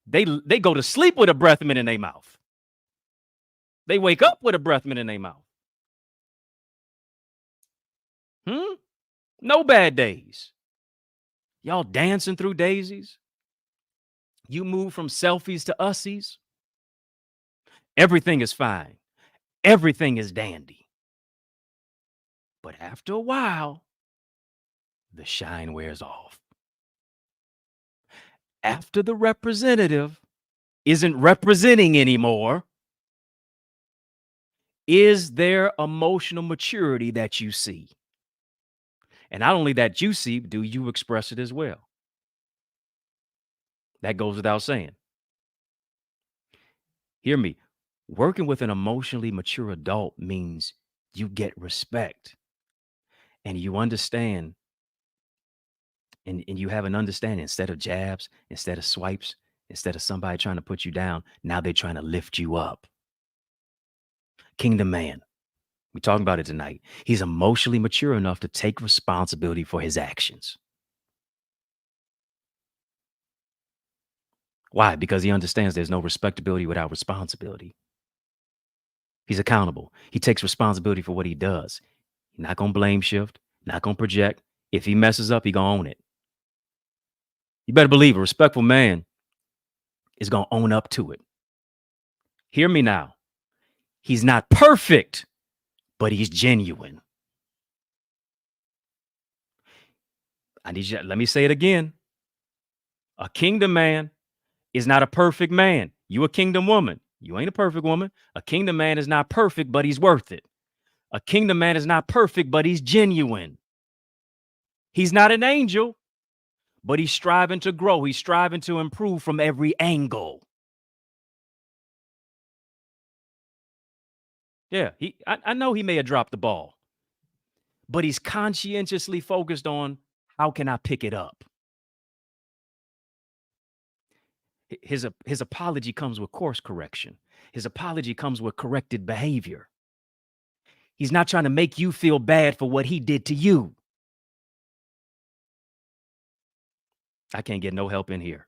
They go to sleep with a breath mint in their mouth. They wake up with a breath mint in their mouth. No bad days. Y'all dancing through daisies. You move from selfies to ussies. Everything is fine. Everything is dandy. But after a while, the shine wears off. After the representative isn't representing anymore, is there emotional maturity that you see? And not only that you see, do you express it as well? That goes without saying. Hear me. Working with an emotionally mature adult means you get respect and you understand and you have an understanding instead of jabs, instead of swipes, instead of somebody trying to put you down. Now they're trying to lift you up. Kingdom man. We're talking about it tonight. He's emotionally mature enough to take responsibility for his actions. Why? Because he understands there's no respectability without responsibility. He's accountable. He takes responsibility for what he does. He's not going to blame shift, not going to project. If he messes up, he going to own it. You better believe a respectful man is going to own up to it. Hear me now. He's not perfect, but he's genuine. I need you. Let me say it again. A kingdom man is not a perfect man. You a kingdom woman. You ain't a perfect woman. A kingdom man is not perfect, but he's worth it. A kingdom man is not perfect, but he's genuine. He's not an angel, but he's striving to grow. He's striving to improve from every angle. Yeah, I know he may have dropped the ball, but he's conscientiously focused on how can I pick it up? His apology comes with course correction. His apology comes with corrected behavior. He's not trying to make you feel bad for what he did to you. I can't get no help in here.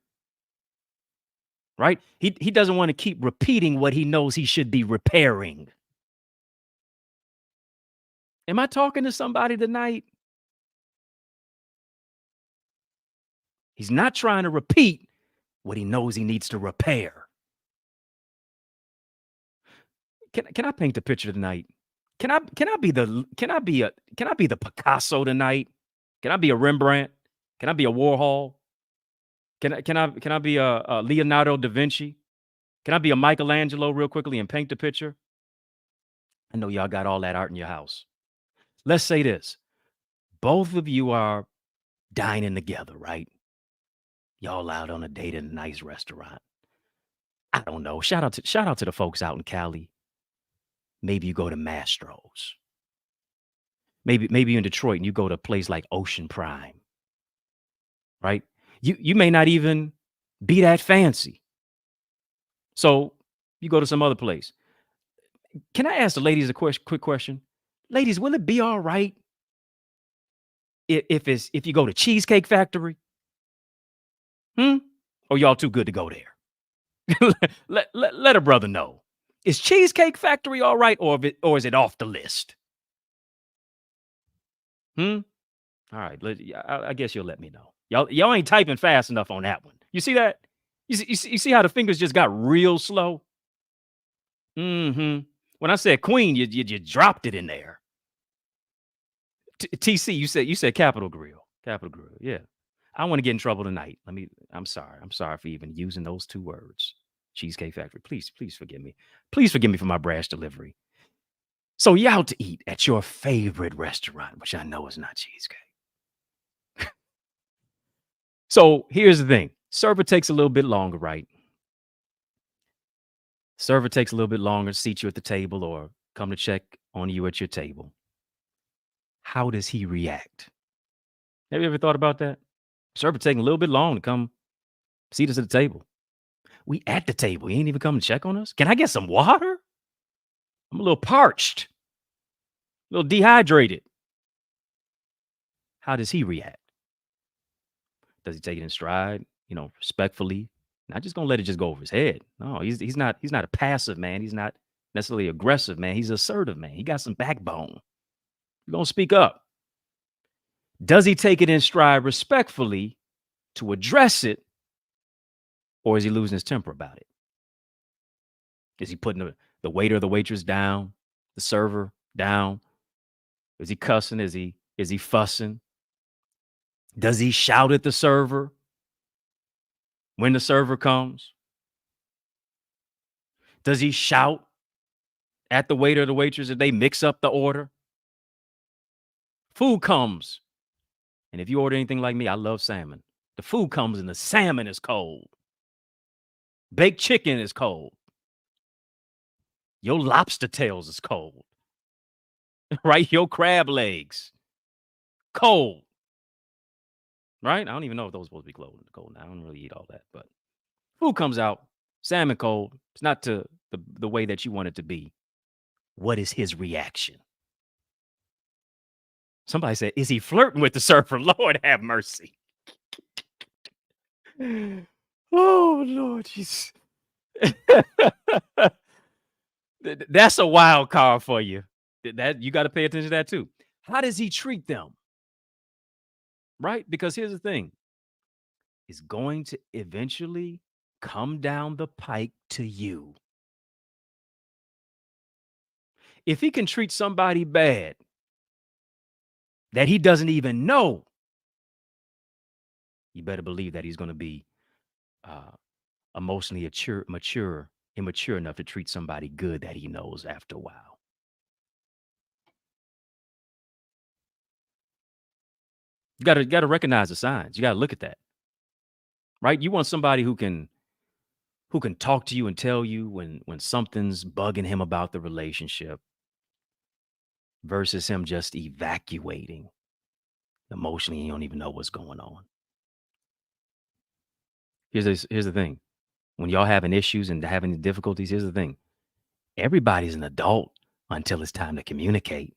Right? He doesn't want to keep repeating what he knows he should be repairing. Am I talking to somebody tonight? He's not trying to repeat what he knows he needs to repair. Can I paint the picture tonight? Can I be the Picasso tonight? Can I be a Rembrandt? Can I be a Warhol? Can I be a Leonardo da Vinci? Can I be a Michelangelo real quickly and paint the picture? I know y'all got all that art in your house. Let's say this. Both of you are dining together, right? Y'all out on a date in a nice restaurant. I don't know. Shout out to the folks out in Cali. Maybe you go to Mastro's. Maybe you're in Detroit and you go to a place like Ocean Prime. Right? You may not even be that fancy. So you go to some other place. Can I ask the ladies a quick question? Ladies, will it be all right if you go to Cheesecake Factory? Or y'all too good to go there? let a brother know. Is Cheesecake Factory all right, or is it off the list? All right, I guess you'll let me know. Y'all ain't typing fast enough on that one. You see that? You see how the fingers just got real slow? When I said Queen, you dropped it in there. TC, you said Capital Grill. Capital Grill, yeah. I don't want to get in trouble tonight. I'm sorry. I'm sorry for even using those two words. Cheesecake Factory. Please forgive me. Please forgive me for my brash delivery. So you're out to eat at your favorite restaurant, which I know is not cheesecake. So here's the thing. Server takes a little bit longer, right? Server takes a little bit longer to seat you at the table or come to check on you at your table. How does he react? Have you ever thought about that? Server taking a little bit long to come seat us at the table. We at the table. He ain't even come to check on us. Can I get some water? I'm a little parched, a little dehydrated. How does he react? Does he take it in stride, respectfully? Not just gonna let it just go over his head. No, he's not a passive man. He's not necessarily aggressive man. He's assertive man. He got some backbone. He's gonna speak up. Does he take it in stride respectfully to address it, or is he losing his temper about it? Is he putting the waiter or the waitress down, the server down? Is he cussing? Is he fussing? Does he shout at the server when the server comes? Does he shout at the waiter or the waitress if they mix up the order? Food comes. And if you order anything like me, I love salmon. The food comes and the salmon is cold. Baked chicken is cold. Your lobster tails is cold. Right? Your crab legs. Cold. Right? I don't even know if those are supposed to be cold now. I don't really eat all that. But food comes out, salmon cold. It's not to the way that you want it to be. What is his reaction? Somebody said, is he flirting with the server? Lord have mercy. Oh, Lord Jesus. That's a wild card for you. That you got to pay attention to that too. How does he treat them? Right? Because here's the thing. It's going to eventually come down the pike to you. If he can treat somebody bad that he doesn't even know, you better believe that he's going to be emotionally immature enough to treat somebody good that he knows after a while. You gotta recognize the signs. You gotta look at that. Right? You want somebody who can talk to you and tell you when something's bugging him about the relationship versus him just evacuating emotionally. You don't even know what's going on. Here's the thing. When y'all having issues and having difficulties, here's the thing. Everybody's an adult until it's time to communicate.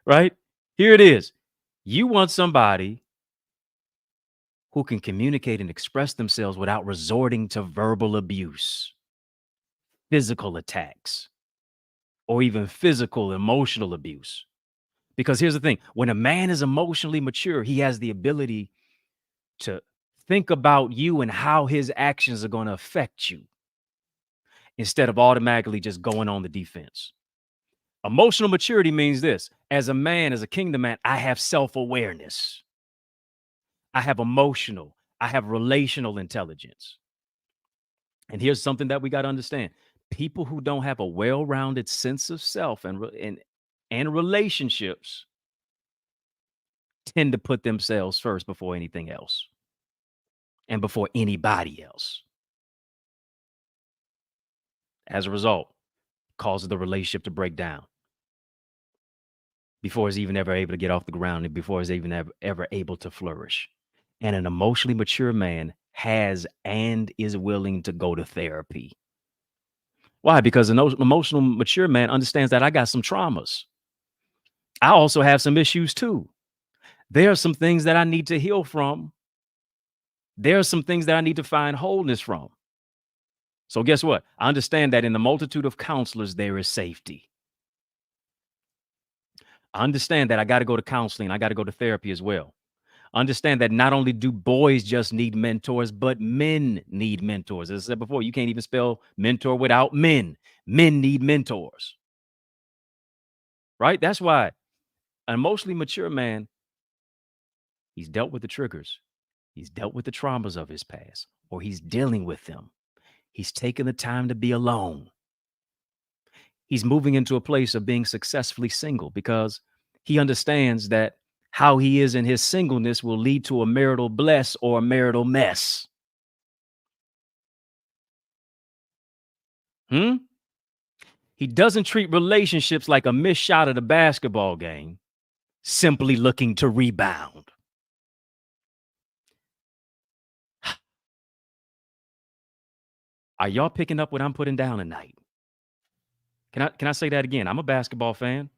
Right? Here it is. You want somebody who can communicate and express themselves without resorting to verbal abuse, physical attacks, or even physical emotional abuse. Because here's the thing. When a man is emotionally mature, he has the ability to think about you and how his actions are going to affect you instead of automatically just going on the defense. Emotional maturity means this. As a man, as a kingdom man, I have self-awareness. I have emotional, I have relational intelligence. And here's something that we got to understand. People who don't have a well-rounded sense of self and relationships tend to put themselves first before anything else and before anybody else. As a result, causes the relationship to break down before it's even ever able to get off the ground and before it's even ever able to flourish. And an emotionally mature man has and is willing to go to therapy. Why? Because an emotional mature man understands that I got some traumas. I also have some issues too. There are some things that I need to heal from. There are some things that I need to find wholeness from. So guess what? I understand that in the multitude of counselors, there is safety. I understand that I got to go to counseling. I got to go to therapy as well. Understand that not only do boys just need mentors, but men need mentors. As I said before, you can't even spell mentor without men. Men need mentors. Right? That's why an emotionally mature man, he's dealt with the triggers. He's dealt with the traumas of his past, or he's dealing with them. He's taken the time to be alone. He's moving into a place of being successfully single because he understands that how he is in his singleness will lead to a marital bless or a marital mess. He doesn't treat relationships like a missed shot at a basketball game, simply looking to rebound. Are y'all picking up what I'm putting down tonight? Can I say that again? I'm a basketball fan.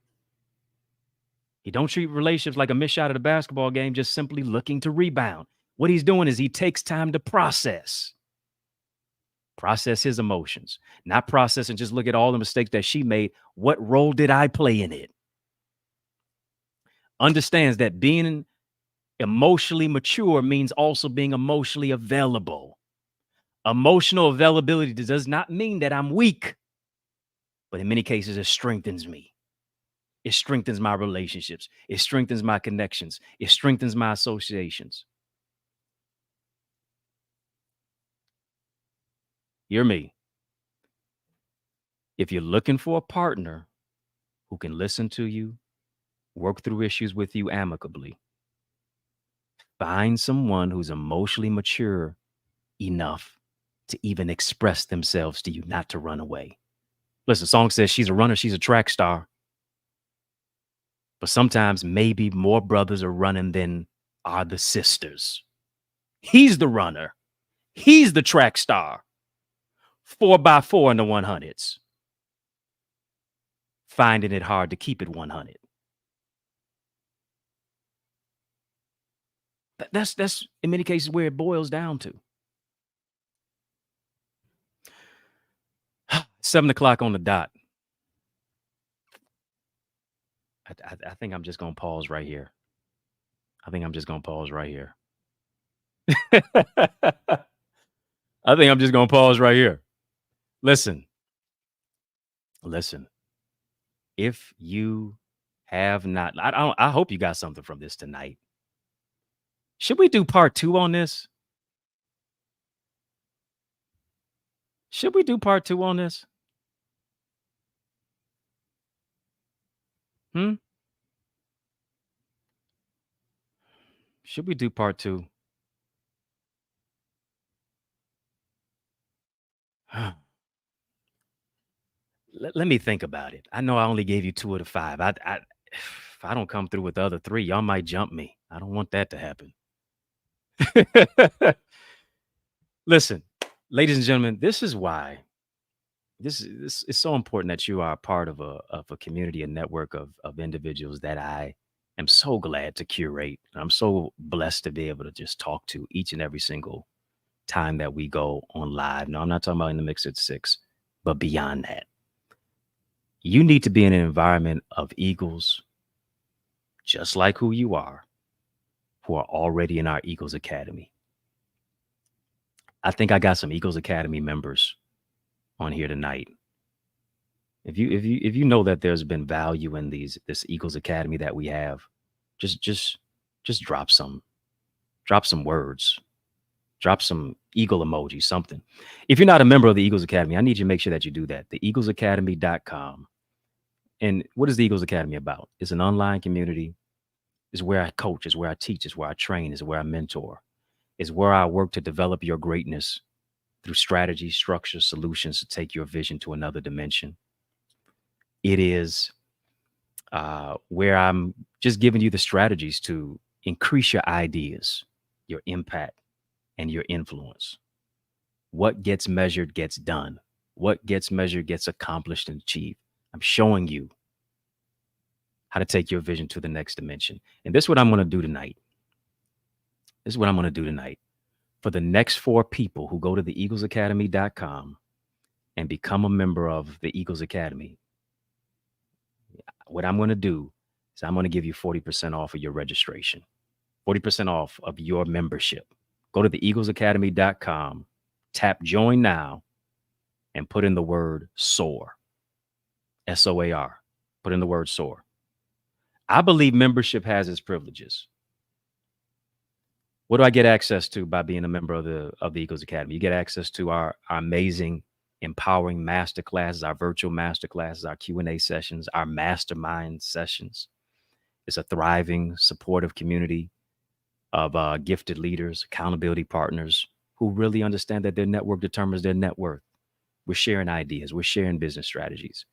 He don't treat relationships like a missed shot at a basketball game, just simply looking to rebound. What he's doing is he takes time to process his emotions, not process and just look at all the mistakes that she made. What role did I play in it? Understands that being emotionally mature means also being emotionally available. Emotional availability does not mean that I'm weak, but in many cases, it strengthens me. It strengthens my relationships. It strengthens my connections. It strengthens my associations. Hear me. If you're looking for a partner who can listen to you, work through issues with you amicably, find someone who's emotionally mature enough to even express themselves to you, not to run away. Listen, the song says she's a runner, she's a track star. But sometimes maybe more brothers are running than are the sisters. He's the runner. He's the track star. 4x4 in the 100s. Finding it hard to keep it 100. That's in many cases where it boils down to. 7:00 on the dot. I think I'm just gonna pause right here. I think I'm just gonna pause right here. I think I'm just gonna pause right here. Listen. If you have not, I hope you got something from this tonight. Should we do part 2 on this? Should we do part 2 on this? Should we do part 2? Let me think about it. I know I only gave you 2 of the 5. If I don't come through with the other 3, y'all might jump me. I don't want that to happen. Listen, ladies and gentlemen, this is why this is so important that you are a part of a community, a network of individuals that I am so glad to curate. I'm so blessed to be able to just talk to each and every single time that we go on live. No, I'm not talking about in the mix at 6, but beyond that. You need to be in an environment of eagles, just like who you are, who are already in our Eagles Academy. I think I got some Eagles Academy members on here tonight. If you know that there's been value in this Eagles Academy that we have, just drop some words, drop some eagle emoji, something. If you're not a member of the Eagles Academy, I need you to make sure that you do that. TheEaglesAcademy.com. And what is the Eagles Academy about? It's an online community. It's where I coach. It's where I teach. It's where I train. It's where I mentor. It's where I work to develop your greatness through strategy, structure, solutions to take your vision to another dimension. It is where I'm just giving you the strategies to increase your ideas, your impact, and your influence. What gets measured gets done. What gets measured gets accomplished and achieved. I'm showing you how to take your vision to the next dimension. And this is what I'm going to do tonight. For the next 4 people who go to theeaglesacademy.com and become a member of the Eagles Academy, what I'm going to do is I'm going to give you 40% off of your registration, 40% off of your membership. Go to theeaglesacademy.com, tap join now, and put in the word SOAR, SOAR. Put in the word SOAR. I believe membership has its privileges. What do I get access to by being a member of the Eagles Academy? You get access to our amazing, empowering masterclasses, our virtual masterclasses, our Q&A sessions, our mastermind sessions. It's a thriving, supportive community of gifted leaders, accountability partners who really understand that their network determines their net worth. We're sharing ideas. We're sharing business strategies.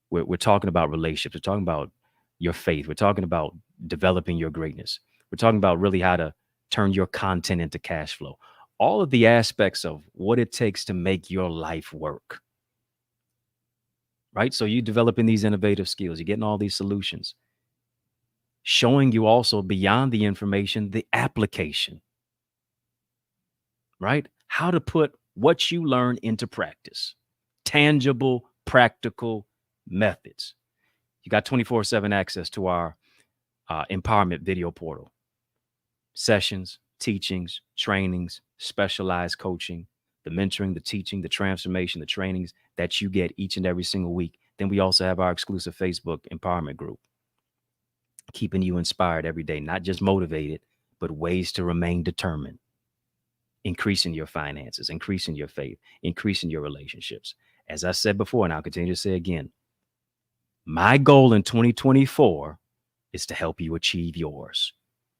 We're talking about relationships. We're talking about your faith. We're talking about developing your greatness. We're talking about really how to turn your content into cash flow. all of the aspects of what it takes to make your life work. Right? So you're developing these innovative skills, you're getting all these solutions, showing you also beyond the information, the application, right? How to put what you learn into practice, tangible, practical methods. You got 24/7 access to our empowerment video portal, sessions, teachings, trainings, specialized coaching, the mentoring, the teaching, the transformation, the trainings that you get each and every single week. Then we also have our exclusive Facebook empowerment group, keeping you inspired every day, not just motivated, but ways to remain determined, increasing your finances, increasing your faith, increasing your relationships. As I said before, and I'll continue to say again, my goal in 2024 is to help you achieve yours.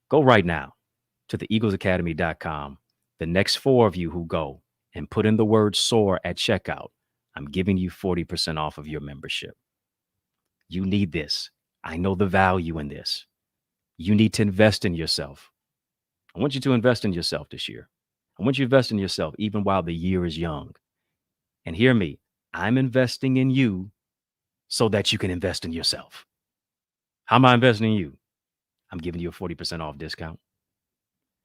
Go right now to the eaglesacademy.com. The next 4 of you who go and put in the word SOAR at checkout, I'm giving you 40% off of your membership. You need this. I know the value in this. You need to invest in yourself. I want you to invest in yourself this year. I want you to invest in yourself even while the year is young. And hear me, I'm investing in you so that you can invest in yourself. How am I investing in you? I'm giving you a 40% off discount.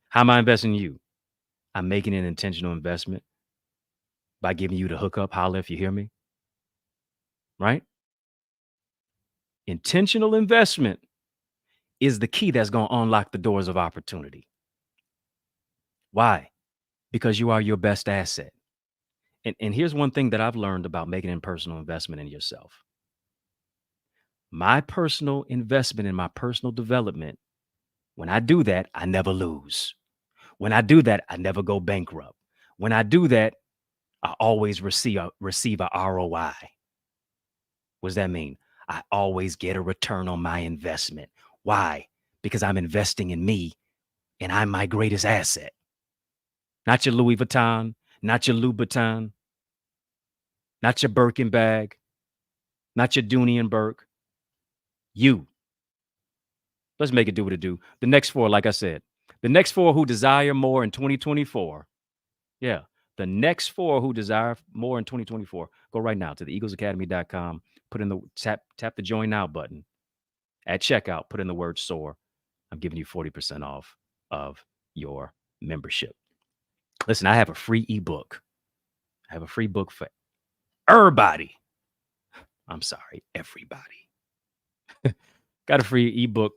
How am I investing in you? I'm making an intentional investment by giving you the hookup, holla if you hear me, right? Intentional investment is the key that's going to unlock the doors of opportunity. Why? Because you are your best asset. And here's one thing that I've learned about making a personal investment in yourself. My personal investment in my personal development, when I do that, I never lose. When I do that, I never go bankrupt. When I do that, I always receive a ROI. What does that mean? I always get a return on my investment. Why? Because I'm investing in me and I'm my greatest asset. Not your Louis Vuitton, not your Louboutin, not your Birkin bag, not your Dooney and Burke. You. Let's make it do what it do. The next 4, like I said, the next 4 who desire more in 2024. Yeah. The next 4 who desire more in 2024, go right now to the eaglesacademy.com, put in the tap the join now button. At checkout, put in the word SOAR. I'm giving you 40% off of your membership. Listen, I have a free ebook. I have a free book for everybody. I'm sorry, everybody. Got a free ebook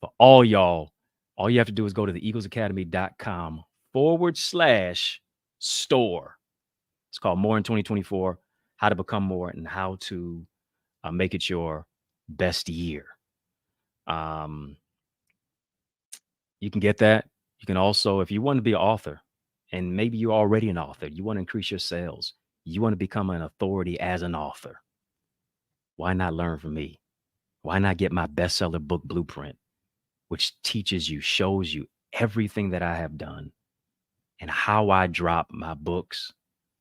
for all y'all. All you have to do is go to the eaglesacademy.com/store. It's called More in 2024, How to Become More and How to Make It Your Best Year. You can get that. You can also, if you want to be an author, and maybe you're already an author, you want to increase your sales, you want to become an authority as an author, why not learn from me? Why not get my bestseller book blueprint, which teaches you, shows you everything that I have done and how I drop my books,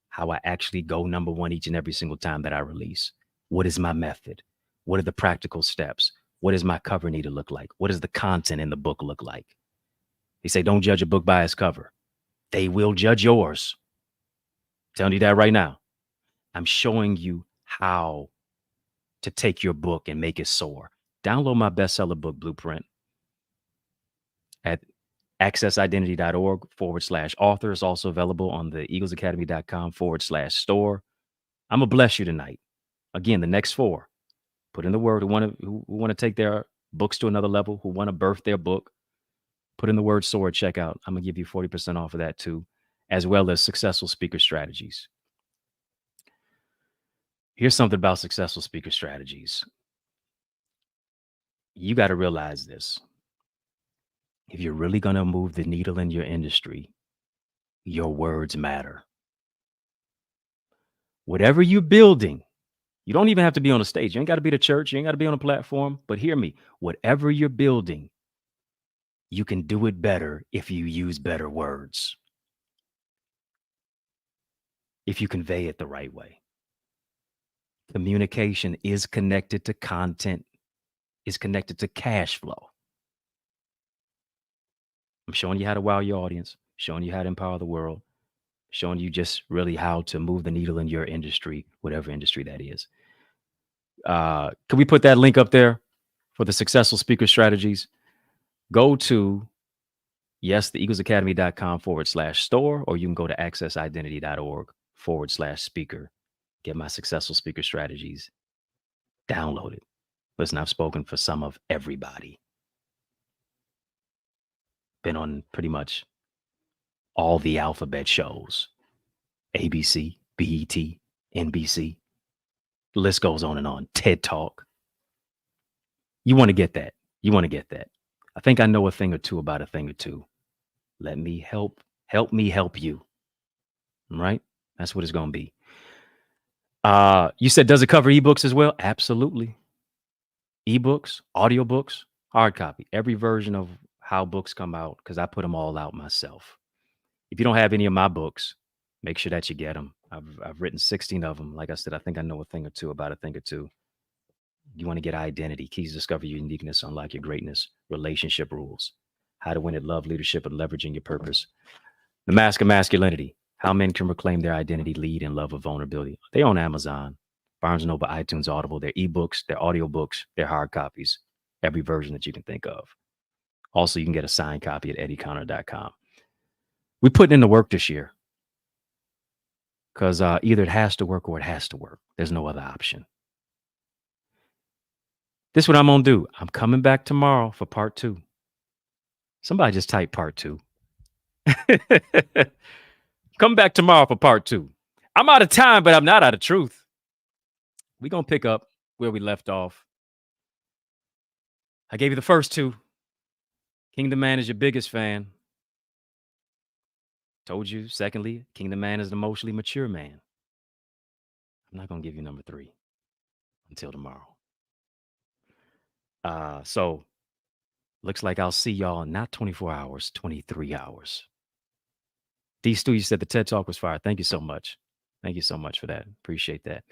how I actually go #1 each and every single time that I release. What is my method? What are the practical steps? What does my cover need to look like? What does the content in the book look like? They say, don't judge a book by its cover. They will judge yours. I'm telling you that right now. I'm showing you how to take your book and make it soar. Download my bestseller book blueprint at accessidentity.org/author. It's also available on the eaglesacademy.com/store. I'm going to bless you tonight. Again, the next 4, put in the word who want to take their books to another level, who want to birth their book. Put in the word SOAR at checkout. I'm going to give you 40% off of that too, as well as successful speaker strategies. Here's something about successful speaker strategies. You got to realize this. If you're really going to move the needle in your industry, your words matter. Whatever you're building, you don't even have to be on a stage. You ain't got to be the church. You ain't got to be on a platform. But hear me, whatever you're building, you can do it better if you use better words, if you convey it the right way. Communication is connected to content, is connected to cash flow. I'm showing you how to wow your audience, showing you how to empower the world. showing you just really how to move the needle in your industry, whatever industry that is. Can we put that link up there for the successful speaker strategies? Go to theeaglesacademy.com/store, or you can go to accessidentity.org/speaker. Get my successful speaker strategies. Download it. Listen, I've spoken for some of everybody. Been on pretty much all the alphabet shows. ABC, BET, NBC. The list goes on and on. TED Talk. You want to get that. You want to get that. I think I know a thing or two about a thing or two. Let me help me help you. Right? That's what it's going to be. You said, does it cover ebooks as well? Absolutely. Ebooks, audiobooks, hard copy, every version of how books come out, because I put them all out myself. If you don't have any of my books, make sure that you get them. I've written 16 of them. Like I said, I think I know a thing or two about a thing or two. You want to get identity, keys to discover your uniqueness, unlock your greatness, relationship rules, how to win at love, leadership, and leveraging your purpose. The Mask of Masculinity, how men can reclaim their identity, lead, and love of vulnerability. They're on Amazon, Barnes & Noble, iTunes, Audible. They're ebooks, they're audiobooks, they're hard copies, every version that you can think of. Also, you can get a signed copy at EddieConnor.com. We put in the work this year because either it has to work or it has to work. There's no other option. This is what I'm going to do. I'm coming back tomorrow for part 2. Somebody just type part 2. Come back tomorrow for part 2. I'm out of time, but I'm not out of truth. We're going to pick up where we left off. I gave you the first 2. Kingdom Man is your biggest fan. Told you, secondly, Kingdom Man is the emotionally mature man. I'm not going to give you number 3 until tomorrow. So looks like I'll see y'all in not 24 hours, 23 hours. D. Stu, you said the TED Talk was fire. Thank you so much. Thank you so much for that. Appreciate that.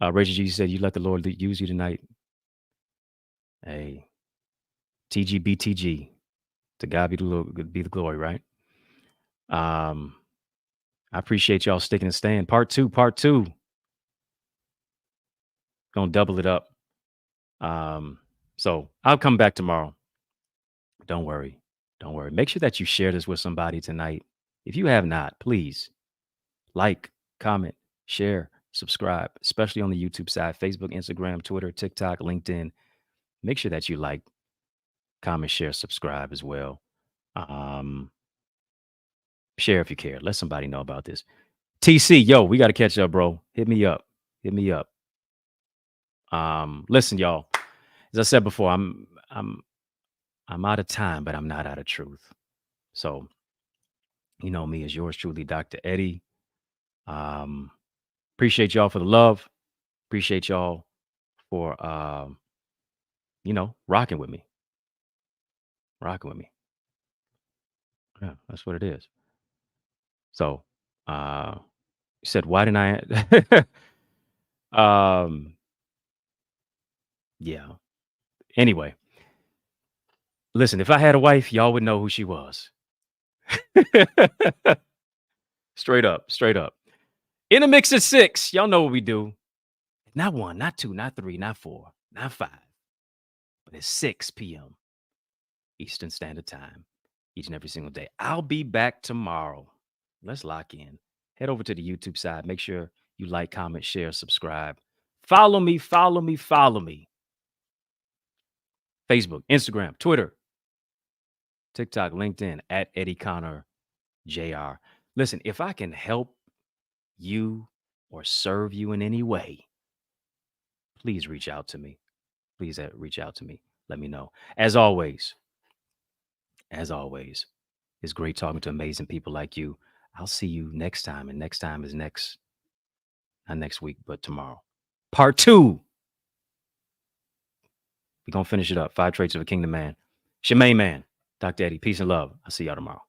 Rachel G said, you let the Lord use you tonight. Hey, TGBTG. To God be the glory, right? I appreciate y'all sticking and staying. Part 2. Gonna double it up. So I'll come back tomorrow. Don't worry. Make sure that you share this with somebody tonight. If you have not, please like, comment, share, subscribe, especially on the YouTube side, Facebook, Instagram, Twitter, TikTok, LinkedIn. Make sure that you like, comment, share, subscribe as well. Share if you care. Let somebody know about this. TC, yo, we got to catch up, bro. Hit me up. Listen, y'all. As I said before, I'm out of time, but I'm not out of truth. So, you know me as yours truly, Dr. Eddie. Appreciate y'all for the love. Appreciate y'all for rocking with me. Yeah, that's what it is. So, you said, why didn't I? Yeah. Anyway, listen, if I had a wife, y'all would know who she was. Straight up. In the mix at 6. Y'all know what we do. Not 1, not 2, not 3, not 4, not 5. But it's 6 p.m. Eastern Standard Time, each and every single day. I'll be back tomorrow. Let's lock in. Head over to the YouTube side. Make sure you like, comment, share, subscribe. Follow me. Facebook, Instagram, Twitter, TikTok, LinkedIn, at EddieConnorJr. Listen, if I can help you or serve you in any way, please reach out to me. Let me know. As always, it's great talking to amazing people like you. I'll see you next time. And next time is not next week, but tomorrow. Part 2. We're going to finish it up. 5 Traits of a Kingdom Man. It's your main man, Dr. Eddie. Peace and love. I'll see y'all tomorrow.